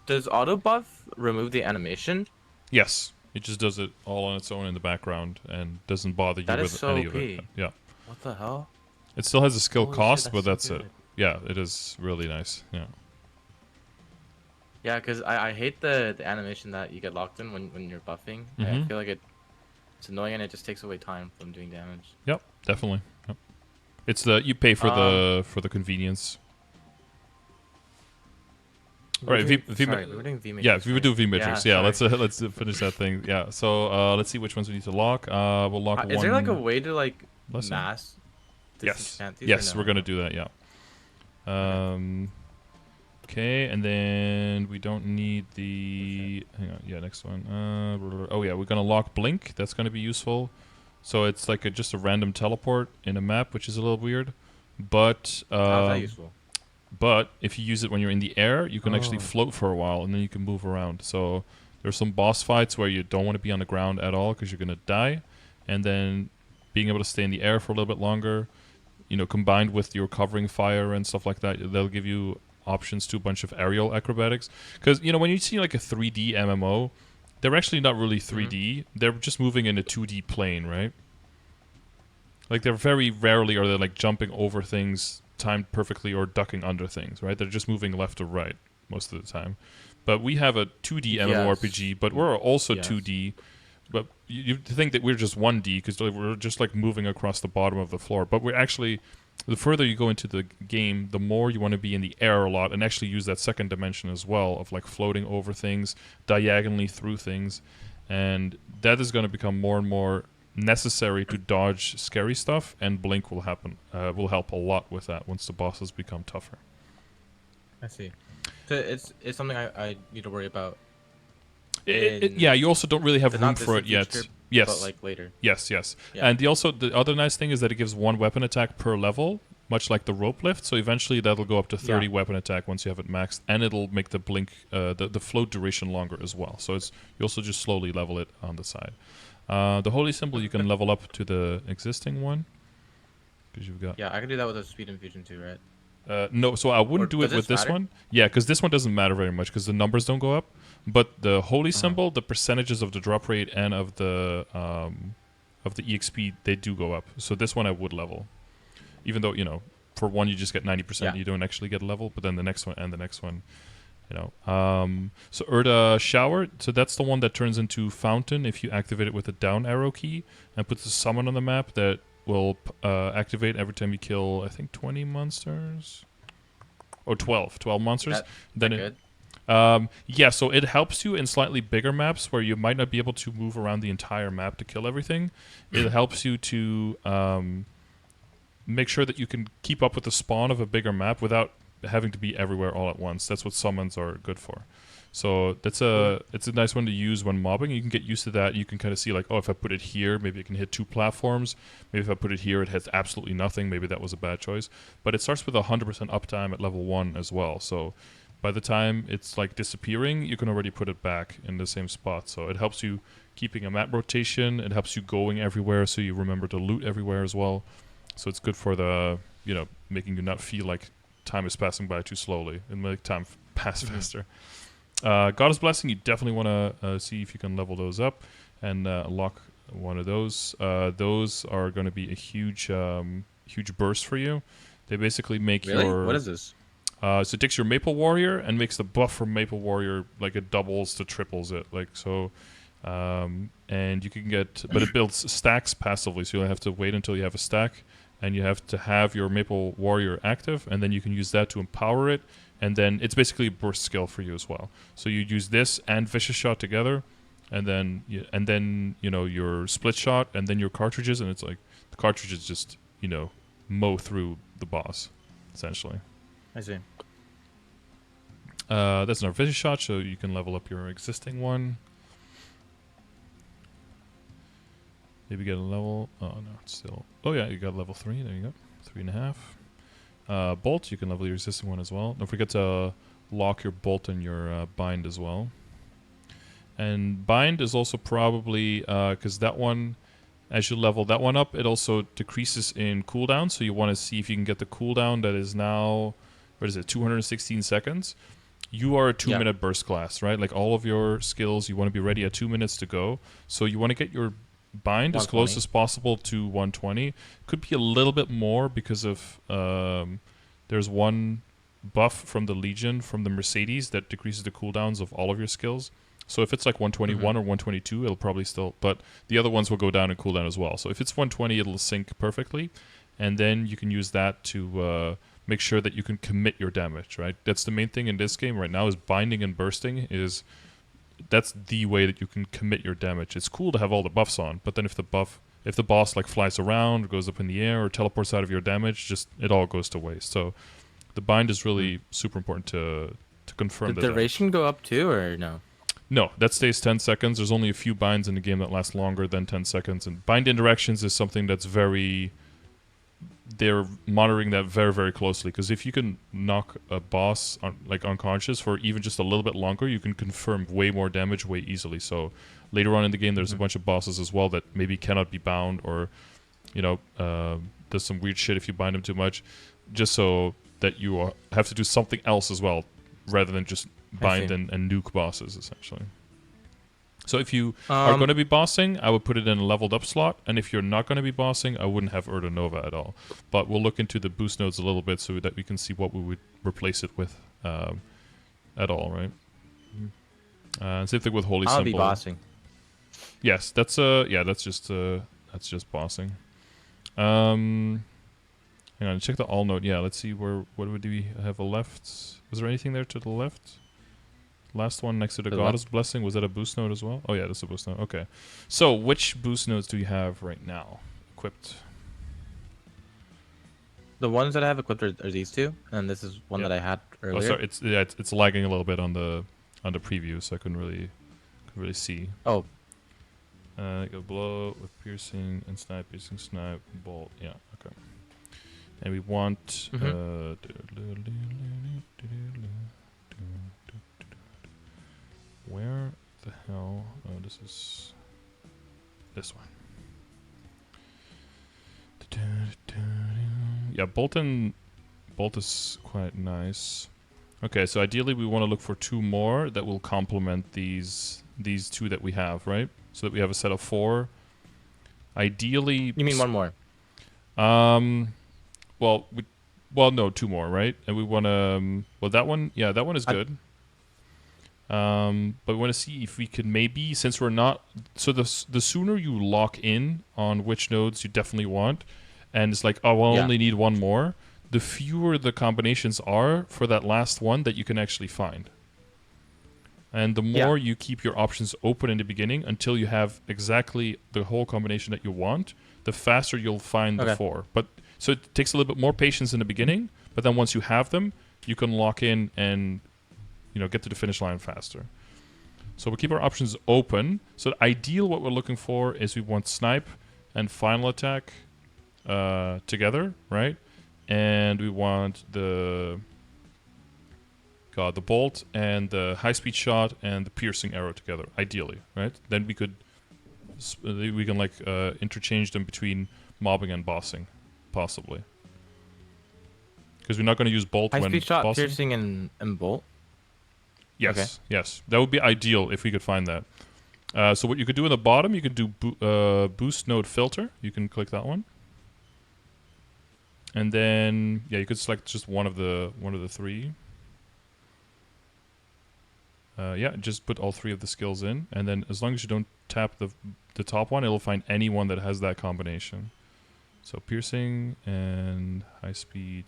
does auto buff remove the animation? Yes, it just does it all on its own in the background and doesn't bother you That is with so any of it. OP. Yeah. What the hell? It still has a skill Holy shit, cost, that's but so that's it. good. Yeah, it is really nice. Yeah. Yeah, because I hate the animation that you get locked in when you're buffing. I Mm-hmm. feel like it's annoying and it just takes away time from doing damage. Yep, definitely. Yep. It's the you pay for Um, the convenience. we All were right, doing, sorry, we were doing V yeah, matrix, we would right? do V Yeah, matrix. Yeah, sorry. let's finish that thing. Yeah, so let's see which ones we need to lock. We'll lock Is there like a one way to like lesson. mass Yes, disenchant these or yes, we're no? gonna do that. Yeah. Okay. Okay, and then we don't need the. Hang on. Yeah, next one. Oh yeah, we're gonna lock blink. That's gonna be useful. So it's like just a random teleport in a map, which is a little weird. But How's that useful? But if you use it when you're in the air, you can actually Oh. float for a while, and then you can move around. So there's some boss fights where you don't want to be on the ground at all because you're gonna die, and then being able to stay in the air for a little bit longer, combined with your covering fire and stuff like that, they'll give you options to a bunch of aerial acrobatics. Because when you see like a 3D MMO, they're actually not really 3D. They're just moving in a 2D plane, right? Like they're very rarely are they like jumping over things timed perfectly or ducking under things, right? They're just moving left or right most of the time. But we have a 2D Yes. MMORPG, but we're also Yes. 2D. But you think that we're just 1D because we're just like moving across the bottom of the floor. But we're actually, the further you go into the game, the more you want to be in the air a lot and actually use that second dimension as well of like floating over things, diagonally through things. And that is going to become more and more necessary to dodge scary stuff, and blink will help a lot with that once the bosses become tougher. I see. So it's something I need to worry about Yeah, in you also don't really have the room not for distant it yet. future, but Yes, like later. yes. Yeah. And the other nice thing is that it gives one weapon attack per level, much like the rope lift. So eventually that'll go up to 30 Yeah. weapon attack once you have it maxed, and it'll make the blink, the float duration longer as well. So you also just slowly level it on the side. The holy symbol you can level up to the existing one because you've got. Yeah, I can do that with a speed infusion too, right? No, so I Or wouldn't do it does with this this matter? one. Yeah, because this one doesn't matter very much because the numbers don't go up. But the holy symbol, the percentages of the drop rate and of the EXP, they do go up. So this one I would level, even though for one you just get 90%, Yeah. you don't actually get a level. But then the next one and the next one, So Urda Shower, so that's the one that turns into Fountain if you activate it with a down arrow key and puts a summon on the map that will activate every time you kill, I think, 20 monsters? Or 12 monsters. That good? Yeah, so it helps you in slightly bigger maps where you might not be able to move around the entire map to kill everything. It helps you to make sure that you can keep up with the spawn of a bigger map without having to be everywhere all at once. That's what summons are good for. So it's a nice one to use when mobbing. You can get used to that. You can kind of see like, oh, if I put it here, maybe it can hit 2 platforms. Maybe if I put it here, it hits absolutely nothing. Maybe that was a bad choice. But it starts with 100% uptime at level 1 as well. So by the time it's like disappearing, you can already put it back in the same spot. So it helps you keeping a map rotation. It helps you going everywhere, so you remember to loot everywhere as well. So it's good for the making you not feel like time is passing by too slowly and make time pass faster. Goddess Blessing, you definitely want to see if you can level those up and lock one of those. Those are going to be a huge burst for you. They basically make Really? your... What is this? So it takes your Maple Warrior and makes the buff from Maple Warrior, like it doubles to triples it. Like so... and you can get... But it builds stacks passively, so you'll have to wait until you have a stack. And you have to have your Maple Warrior active, and then you can use that to empower it. And then it's basically a burst skill for you as well. So you use this and Vicious Shot together, and then your split shot, and then your cartridges, and it's like the cartridges just mow through the boss, essentially. I see. That's another vision shot, so you can level up your existing one. Maybe get a level. Oh no, it's still. Oh yeah, you got level 3. There you go, 3.5. Bolt, you can level your existing one as well. Don't forget to lock your bolt and your bind as well. And bind is also probably because that one, as you level that one up, it also decreases in cooldown. So you want to see if you can get the cooldown that is now, what is it, 216 seconds. You are a 2-minute burst class, right? Like all of your skills, you want to be ready at 2 minutes to go. So you want to get your bind as close as possible to 120. Could be a little bit more because of there's one buff from the Legion, from the Mercedes, that decreases the cooldowns of all of your skills. So if it's like 121 or 122, it'll probably still, but the other ones will go down in cooldown as well. So if it's 120, it'll sync perfectly, and then you can use that to make sure that you can commit your damage, right? That's the main thing in this game right now, is binding and bursting. That's the way that you can commit your damage. It's cool to have all the buffs on, but then if the boss like flies around or goes up in the air or teleports out of your damage, just it all goes to waste. So the bind is really super important to confirm. Did the duration go up too, or no? No, that stays 10 seconds. There's only a few binds in the game that last longer than 10 seconds. And bind interactions is something that's they're monitoring that very, very closely. Because if you can knock a boss unconscious for even just a little bit longer, you can confirm way more damage way easily. So later on in the game, there's a bunch of bosses as well that maybe cannot be bound, or, does some weird shit if you bind them too much. Just so that you have to do something else as well, rather than just bind and nuke bosses, essentially. So if you are going to be bossing, I would put it in a leveled up slot, and if you're not going to be bossing, I wouldn't have Urda Nova at all. But we'll look into the boost nodes a little bit so that we can see what we would replace it with at all, right? Same thing with Holy Symbol. I'll be bossing. Yes, that's just bossing. Hang on, check the all node. Yeah, let's see what would we have left. Was there anything there to the left? Last one next to the Goddess Blessing, was that a boost node as well? Oh yeah, that's a boost node. Okay. So which boost nodes do you have right now equipped? The ones that I have equipped are these two, and this is one that I had earlier. Oh, sorry, it's lagging a little bit on the preview, so I couldn't really see. Oh. Go blow with piercing and snipe, piercing, snipe, bolt. Yeah, okay. And we want where the hell? Oh, this is this one. Yeah, bolt is quite nice. Okay, so ideally we want to look for 2 more that will complement these 2 that we have, right? So that we have a set of 4. Ideally, you mean 1 more? No, 2 more, right? And we want to that one, yeah, that one is good. But we want to see if we could maybe, since we're not, so the sooner you lock in on which nodes you definitely want, and it's like, oh, I only need 1 more, the fewer the combinations are for that last one that you can actually find. And the more you keep your options open in the beginning until you have exactly the whole combination that you want, the faster you'll find the 4. But so it takes a little bit more patience in the beginning, but then once you have them, you can lock in and get to the finish line faster. So we keep our options open. So the ideal, what we're looking for is we want snipe and final attack together, right? And we want the bolt and the high speed shot and the piercing arrow together, ideally, right? Then we can interchange them between mobbing and bossing, possibly. Because we're not going to use bolt when high speed shot, bossing. Piercing, and bolt. Yes, yes. That would be ideal if we could find that. So what you could do in the bottom, you could do boost node filter. You can click that one. And then, you could select just one of the 3. Just put all 3 of the skills in. And then as long as you don't tap the top one, it'll find any one that has that combination. So piercing and high speed.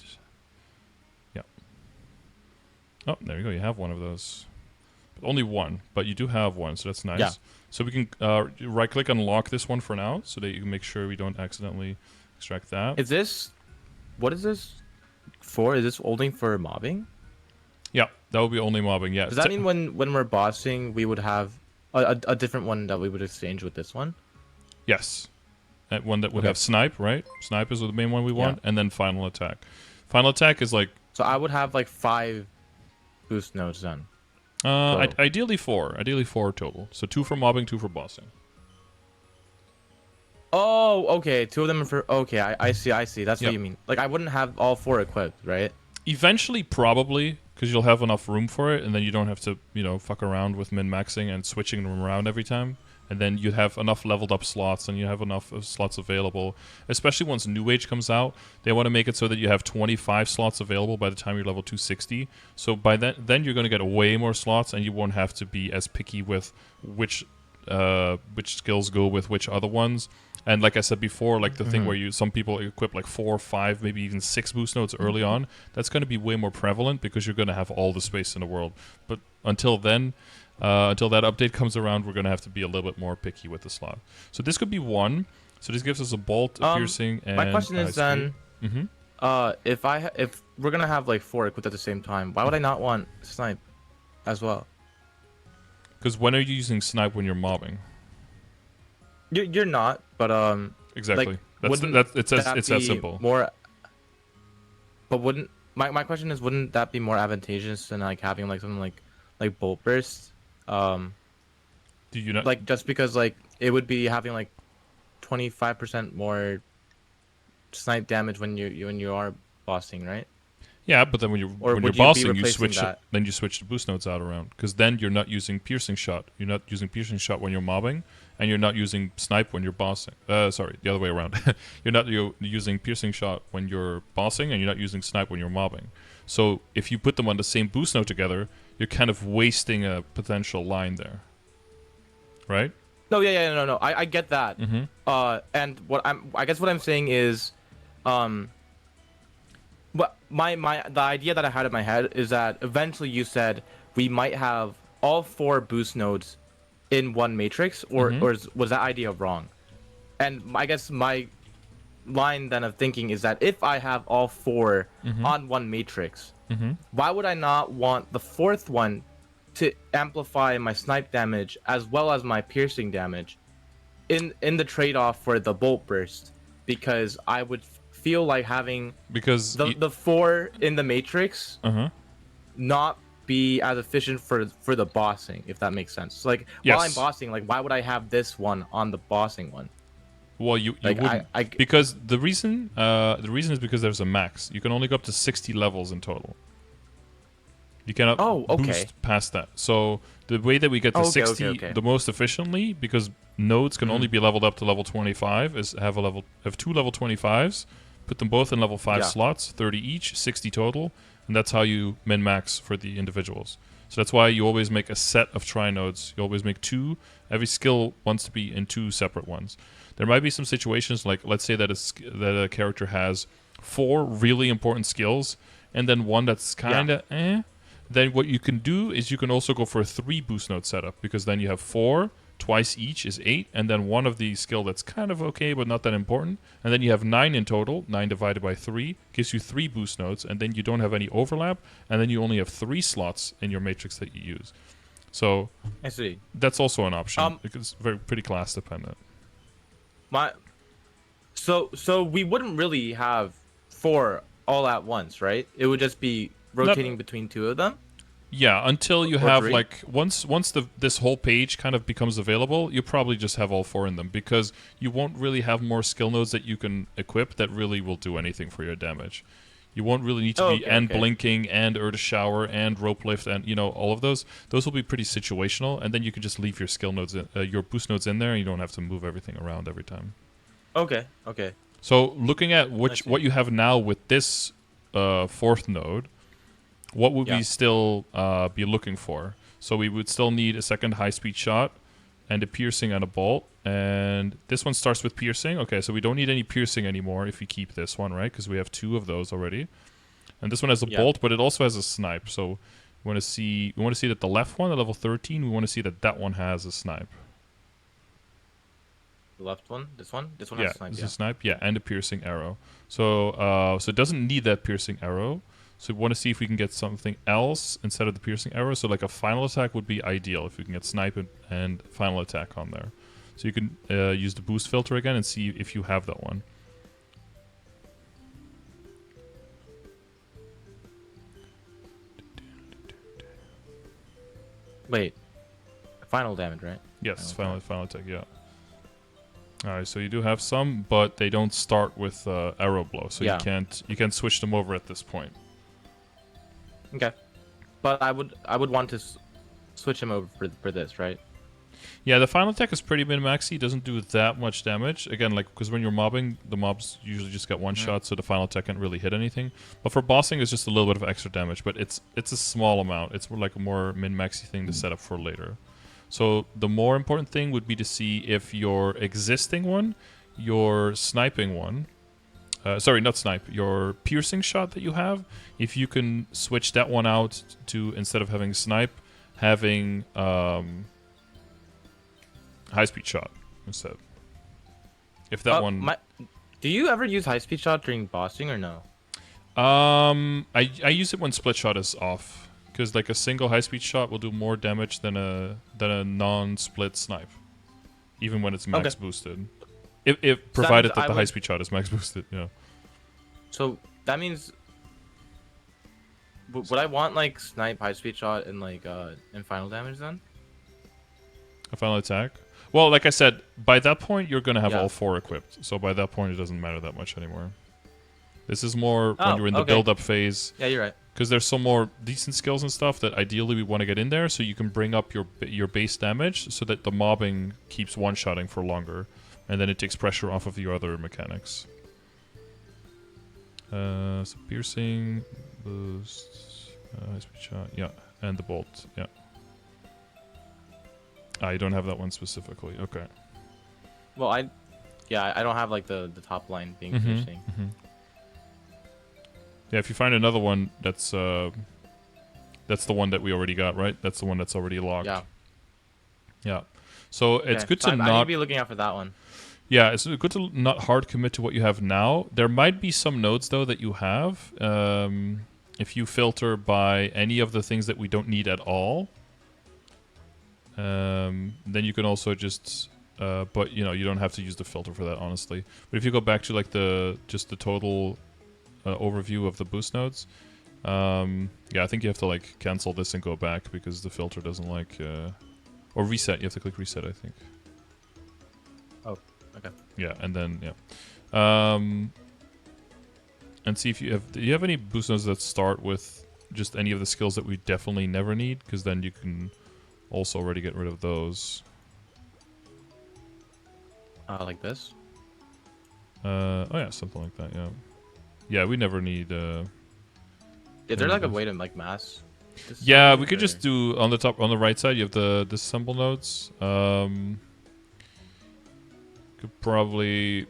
Oh, there you go. You have one of those. But only one, but you do have one, so that's nice. Yeah. So we can right-click and lock this one for now, so that you can make sure we don't accidentally extract that. Is this what is this for? Is this only for mobbing? Yeah, that would be only mobbing. Yeah. Does that mean when we're bossing, we would have a different one that we would exchange with this one? Yes. One that would Okay. have snipe, right? Snipe is the main one we Yeah. want, and then final attack. Final attack is like So I would have like 5 boost nodes then. Total. ideally 4. Ideally 4 total. So 2 for mobbing, 2 for bossing. Oh, okay. 2 of them are for. Okay, I see. That's Yep. what you mean. Like I wouldn't have all 4 equipped, right? Eventually, probably, because you'll have enough room for it, and then you don't have to, fuck around with min-maxing and switching them around every time. And then you have enough leveled up slots, and you have enough slots available. Especially once New Age comes out, they want to make it so that you have 25 slots available by the time you're level 260. So by then you're going to get way more slots, and you won't have to be as picky with which skills go with which other ones. And like I said before, like the thing where some people equip like 4, 5, maybe even 6 boost nodes early on, that's going to be way more prevalent because you're going to have all the space in the world. But until then, until that update comes around, we're going to have to be a little bit more picky with the slot. So this could be 1. So this gives us a bolt, a piercing, and my question is then, if we're gonna have like 4 equipped at the same time, why would I not want snipe as well? Because when are you using snipe when you're mobbing? You're not, but Exactly. Like, it's that simple. More, but wouldn't my question is, wouldn't that be more advantageous than like having like something like bolt burst? Do you not Like just because like it would be having like 25% more snipe damage when you are bossing, right? Yeah, but then when you're Or when would you're you be bossing, you replacing switch that? then you switch the boost nodes out around because then you're not using piercing shot. You're not using piercing shot when you're mobbing, and you're not using snipe when you're bossing. Sorry, the other way around. You're using piercing shot when you're bossing, and you're not using snipe when you're mobbing. So if you put them on the same boost node together, you're kind of wasting a potential line there, right? No, no. I get that. And I guess what I'm saying is, what the idea that I had in my head is that eventually you said we might have all 4 boost nodes in one matrix, or was that idea wrong? And I guess my line then of thinking is that if I have all 4 on one matrix, why would I not want the 4th one to amplify my snipe damage as well as my piercing damage in the trade-off for the bolt burst? Because I would feel like having the 4 in the matrix not be as efficient for the bossing, if that makes sense. So, like, while I'm bossing, like, why would I have this one on the bossing one? Well, you Like, wouldn't, because the reason is because there's a max. You can only go up to 60 levels in total. You cannot boost past that. So the way that we get to 60 the most efficiently, because nodes can only be leveled up to level 25, is have 2 level 25s, put them both in level 5 slots, 30 each, 60 total, and that's how you min-max for the individuals. So that's why you always make a set of tri-nodes. You always make 2. Every skill wants to be in 2 separate ones. There might be some situations like, let's say that a character has 4 really important skills, and then one that's kind of Then what you can do is you can also go for a 3 boost node setup, because then you have 4, twice each is 8, and then one of the skill that's kind of okay but not that important, and then you have 9 in total. 9 divided by 3 gives you 3 boost nodes, and then you don't have any overlap, and then you only have 3 slots in your matrix that you use. So I see. That's also an option. It's pretty class dependent. So we wouldn't really have 4 all at once, right? It would just be rotating between 2 of them. Yeah, until you have 3? like once this whole page kind of becomes available, you probably just have all 4 in them, because you won't really have more skill nodes that you can equip that really will do anything for your damage. You won't really need to be blinking and Earth Shower and rope lift and all of those. Those will be pretty situational, and then you can just leave your skill nodes, your boost nodes in there, and you don't have to move everything around every time. Okay. So looking at what you have now with this 4th node, what would we still be looking for? So we would still need a second high-speed shot and a piercing and a bolt. And this one starts with piercing. Okay, so we don't need any piercing anymore if we keep this one, right? Because we have 2 of those already. And this one has a bolt, but it also has a snipe. So we want to see that the left one, the level 13, we want to see that one has a snipe. The left one? This one? This one Yeah, has snipe, this yeah. is snipe. Yeah, and a piercing arrow. So so it doesn't need that piercing arrow. So we want to see if we can get something else instead of the piercing arrow. So like a final attack would be ideal if we can get snipe and final attack on there. So you can use the boost filter again and see if you have that one. Wait. Final damage, right? Yes, final attack, yeah. Alright, so you do have some, but they don't start with arrow blow, so Yeah. you can't switch them over at this point. Okay. But I would want to switch him over for this, right? Yeah, the final attack is pretty min-maxy. It doesn't do that much damage. Again, like, because when you're mobbing, the mobs usually just get one shot, so the final attack can't really hit anything. But for bossing, it's just a little bit of extra damage, but it's a small amount. It's more like a more min-maxy thing to set up for later. So the more important thing would be to see if your existing one, your sniping one, sorry, not snipe, your piercing shot that you have, if you can switch that one out to, instead of having snipe, having high-speed shot instead. If that one... Do you ever use high-speed shot during bossing or no? I use it when split shot is off. Because like a single high-speed shot will do more damage than a non-split snipe, even when it's max boosted. If provided that the high-speed shot is max boosted, yeah. So that means, would I want like snipe high-speed shot and like in final damage then? A final attack. Well, like I said, by that point you're gonna have all four equipped. So by that point it doesn't matter that much anymore. This is more when you're in the build-up phase. Yeah, you're right. Because there's some more decent skills and stuff that ideally we want to get in there, so you can bring up your base damage, so that the mobbing keeps one-shotting for longer, and then it takes pressure off of your other mechanics. So piercing, boost, high-speed shot, yeah, and the bolt, yeah. You don't have that one specifically. Okay. Well, I don't have like the top line being piercing. Yeah, if you find another one, that's the one that we already got, right? That's the one that's already locked. Yeah. Yeah. So it's good to I need not to be looking out for that one. Yeah, it's good to not hard commit to what you have now. There might be some nodes though that you have. If you filter by any of the things that we don't need at all, then you can also just but you know, you don't have to use the filter for that, honestly. But if you go back to like just the total overview of the boost nodes, yeah, I think you have to like cancel this and go back because the filter doesn't like or reset. You have to click reset, I think. Oh, okay. Yeah, and then yeah, and see if you have. Do you have any boost nodes that start with just any of the skills that we definitely never need? Because then you can also already get rid of those. Like this. Oh yeah, something like that. Yeah. Yeah, we never need. Is there like a way to like mass? Yeah, we could just do on the top, on the right side. You have the disassemble nodes. Could probably.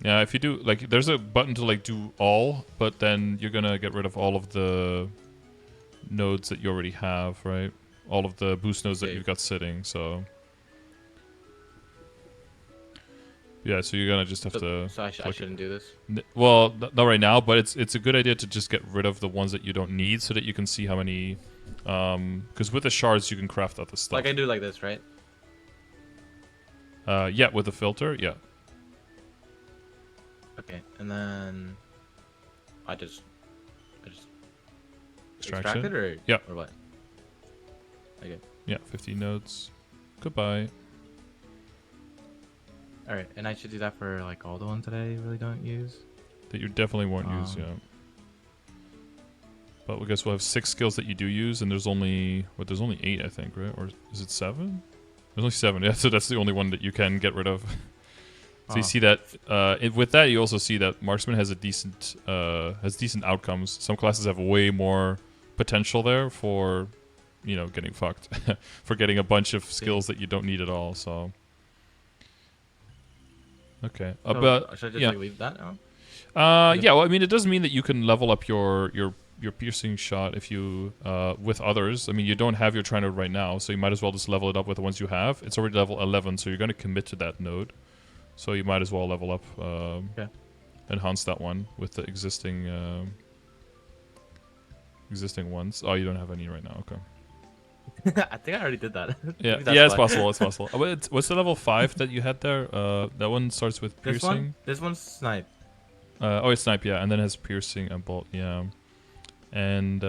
Yeah, if you do like, there's a button to like do all, but then you're gonna get rid of all of the nodes that you already have, right? All of the boost nodes that you've got sitting. So. Yeah, so you're gonna just have to. So I shouldn't do this. Well, not right now, but it's a good idea to just get rid of the ones that you don't need, so that you can see how many. Because with the shards you can craft other stuff. Like I do like this, right? Yeah, with the filter, yeah. Okay, and then I just extract it or or what? Okay. Yeah, 15 nodes. Goodbye. All right, and I should do that for like all the ones that I really don't use. That you definitely won't use, yeah. But I guess we'll have 6 skills that you do use, and there's only there's only 8, I think, right? Or is it 7? There's only 7. Yeah, so that's the only one that you can get rid of. So you see that with that, you also see that Marksman has a decent outcomes. Some classes have way more potential there for, you know, getting fucked, for getting a bunch of skills that you don't need at all. So. Okay. Should I just like leave that now? Yeah. Well, I mean, it doesn't mean that you can level up your your piercing shot if you with others. I mean, you don't have your tri node right now, so you might as well just level it up with the ones you have. It's already level 11, so you're going to commit to that node. So you might as well level up, enhance that one with the existing ones. Oh, you don't have any right now. Okay. I think I already did that. Yeah, yeah, it's possible. It's possible. What's the level 5 that you had there? That one starts with piercing. This one's snipe. Oh, it's snipe, yeah, and then it has piercing and bolt, yeah. And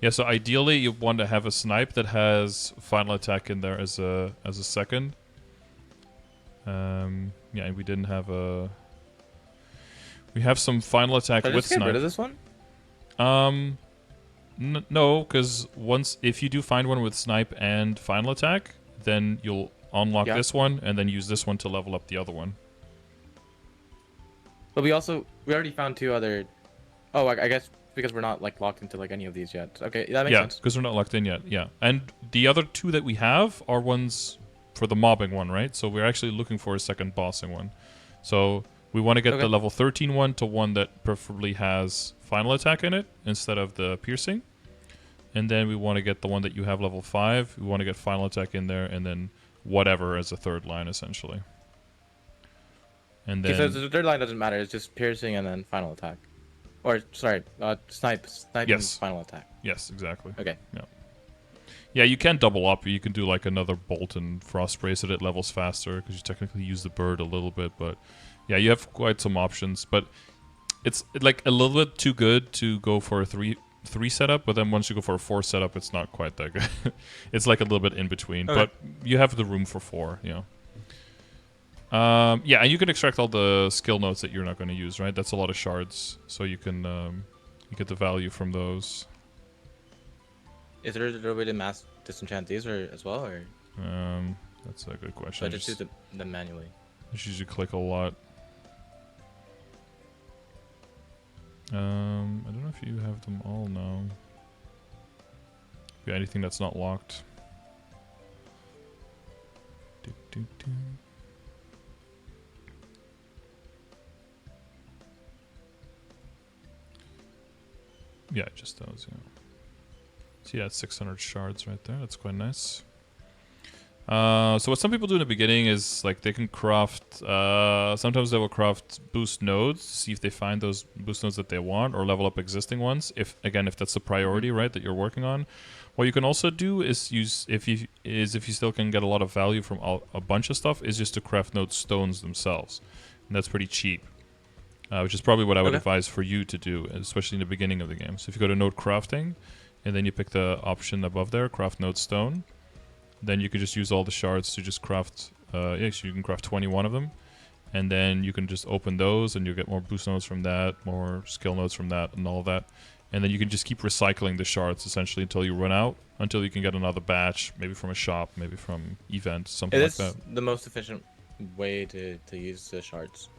yeah, so ideally you want to have a snipe that has final attack in there as a second. Yeah, and we didn't have a. We have some final attack with snipe. Get rid of this one? No, because if you do find one with snipe and final attack, then you'll unlock this one and then use this one to level up the other one. But we already found 2 other. Oh, I guess because we're not like locked into like any of these yet. Okay, that makes sense. Yeah, because we're not locked in yet. Yeah, and the other 2 that we have are ones for the mobbing one, right? So we're actually looking for a second bossing one. So we want to get the level 13 one to one that preferably has final attack in it instead of the piercing. And then we want to get the one that you have level 5. We want to get final attack in there and then whatever as a third line essentially. And then so the third line doesn't matter. It's just piercing and then final attack. Or sorry, snipe and final attack. Yes, exactly. Okay. Yeah. Yeah, you can double up. You can do like another bolt and frost brace so that it levels faster because you technically use the bird a little bit. But yeah, you have quite some options. But it's like a little bit too good to go for a 3 setup. But then once you go for a 4 setup, it's not quite that good. It's like a little bit in between. Okay. But you have the room for 4. You know. Yeah, and you can extract all the skill notes that you're not going to use, right? That's a lot of shards, so you can you get the value from those. Is there a way to mass disenchant these as well, or? That's a good question. So I just do them manually. Just usually click a lot. I don't know if you have them all now. Yeah, anything that's not locked. Yeah, just those, yeah. See, that's 600 shards right there. That's quite nice. So what some people do in the beginning is, like, they can craft... sometimes they will craft boost nodes to see if they find those boost nodes that they want, or level up existing ones, if that's the priority, right, that you're working on. What you can also do is if you still can get a lot of value from a bunch of stuff, is just to craft node stones themselves. And that's pretty cheap. Which is probably what I would advise for you to do, especially in the beginning of the game. So if you go to node crafting, and then you pick the option above there, craft node stone, then you can just use all the shards to just craft, so you can craft 21 of them, and then you can just open those, and you'll get more boost nodes from that, more skill nodes from that, and all of that. And then you can just keep recycling the shards, essentially, until you run out, until you can get another batch, maybe from a shop, maybe from event, something like that. Is the most efficient way to use the shards?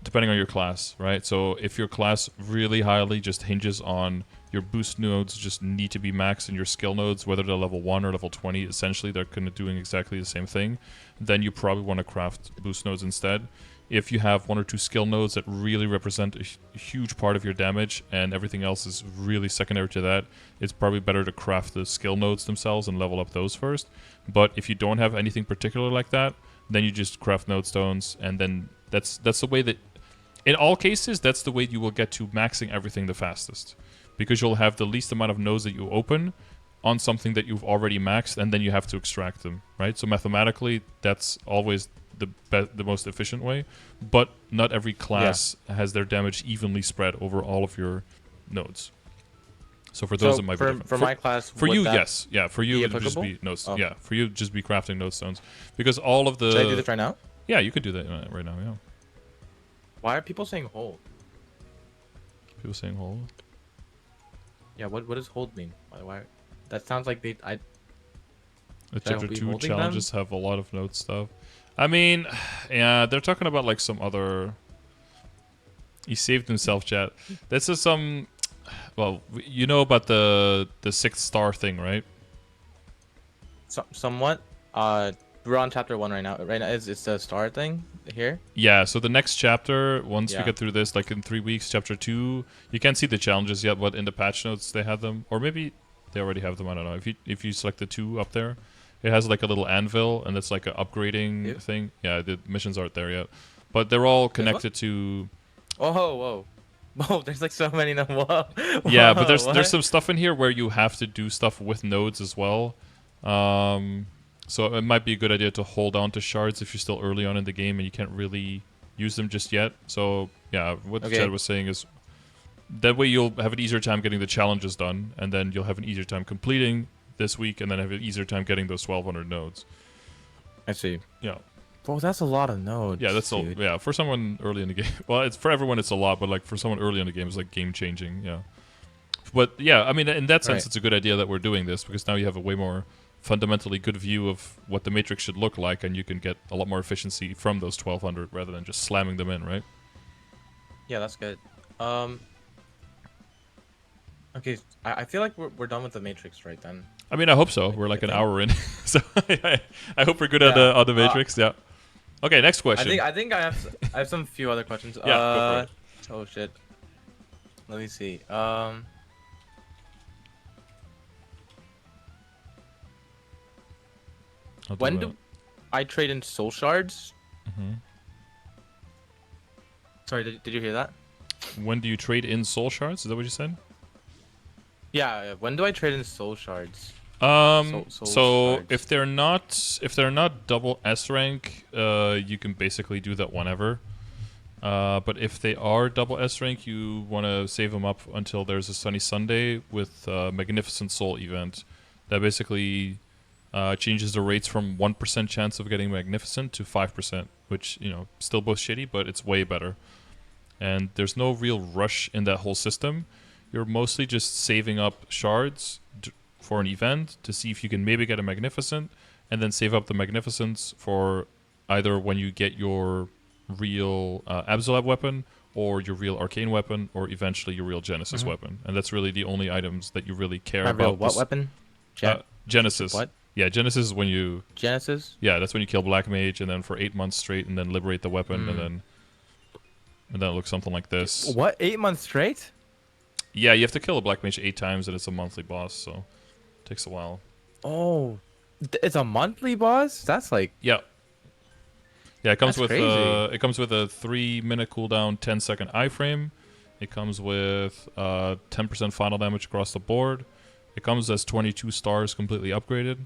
Depending on your class, right? So if your class really highly just hinges on your boost nodes just need to be maxed and your skill nodes, whether they're level 1 or level 20, essentially they're kind of doing exactly the same thing, then you probably want to craft boost nodes instead. If you have 1 or 2 skill nodes that really represent a huge part of your damage and everything else is really secondary to that, it's probably better to craft the skill nodes themselves and level up those first. But if you don't have anything particular like that, then you just craft node stones, and then that's the way that, in all cases, that's the way you will get to maxing everything the fastest. Because you'll have the least amount of nodes that you open on something that you've already maxed, and then you have to extract them, right? So mathematically, that's always the most efficient way. But not every class has their damage evenly spread over all of your nodes. So for those, it might be different. For my class, for you, yes. Yeah, for you, it would just be nodes. Oh. Yeah, for you, just be crafting node stones. Because all of the... Should I do this right now? Yeah, you could do that right now, yeah. Why are people saying hold? People saying hold? Yeah, what does hold mean? Why? That sounds like they... The chapter 2 challenges have a lot of node stuff. I mean, yeah, they're talking about like some other... He saved himself, chat. This is some... Well, you know about the 6th star thing, right? Somewhat. We're on chapter 1 right now. Right now, it's the star thing here. Yeah, so the next chapter, once we Yeah. get through this, like in 3 weeks, chapter 2, you can't see the challenges yet, but in the patch notes they had them, or maybe they already have them. I don't know. If you select the 2 up there, it has like a little anvil, and it's like an upgrading thing. Yeah, the missions aren't there yet, but they're all connected to. Oh, whoa. Whoa, there's like so many of them. Whoa. Yeah, but Whoa, there's some stuff in here where you have to do stuff with nodes as well. So it might be a good idea to hold on to shards if you're still early on in the game and you can't really use them just yet. So yeah, what Chad was saying is that way you'll have an easier time getting the challenges done, and then you'll have an easier time completing this week, and then have an easier time getting those 1,200 nodes. I see. Yeah. Well, that's a lot of nodes. Yeah, that's all. Yeah, for someone early in the game. Well, it's for everyone. It's a lot, but like for someone early in the game, it's like game changing. Yeah. But yeah, I mean, in that sense, it's a good idea that we're doing this, because now you have a way more fundamentally good view of what the matrix should look like, and you can get a lot more efficiency from those 1,200 rather than just slamming them in, right? Yeah, that's good. Okay, I feel like we're done with the matrix right then. I mean, I hope so. We're like an hour in, so I hope we're good on the matrix. Yeah. Okay, next question. I think I have some few other questions. Yeah, go for it. Oh shit. Let me see. When do I trade in soul shards? Sorry, did you hear that? When do you trade in soul shards? Is that what you said? Yeah. When do I trade in soul shards? So shards. if they're not double S rank, you can basically do that whenever. But if they are double S rank, you want to save them up until there's a Sunny Sunday with Magnificent Soul event. That basically changes the rates from 1% chance of getting Magnificent to 5%, which, you know, still both shitty, but it's way better. And there's no real rush in that whole system. You're mostly just saving up shards for an event to see if you can maybe get a Magnificent, and then save up the Magnificents for either when you get your real Absolab weapon, or your real Arcane weapon, or eventually your real Genesis weapon. And that's really the only items that you really care about. Real what weapon? Genesis. What? Yeah, Genesis is when you... Genesis? Yeah, that's when you kill Black Mage, and then for 8 months straight, and then liberate the weapon, and then it looks something like this. What? 8 months straight? Yeah, you have to kill a Black Mage 8 times, and it's a monthly boss, so it takes a while. Oh, it's a monthly boss? That's like... Yeah. Yeah, it comes with crazy. It comes with a 3-minute cooldown, 10-second iframe. It comes with 10% final damage across the board. It comes as 22 stars, completely upgraded.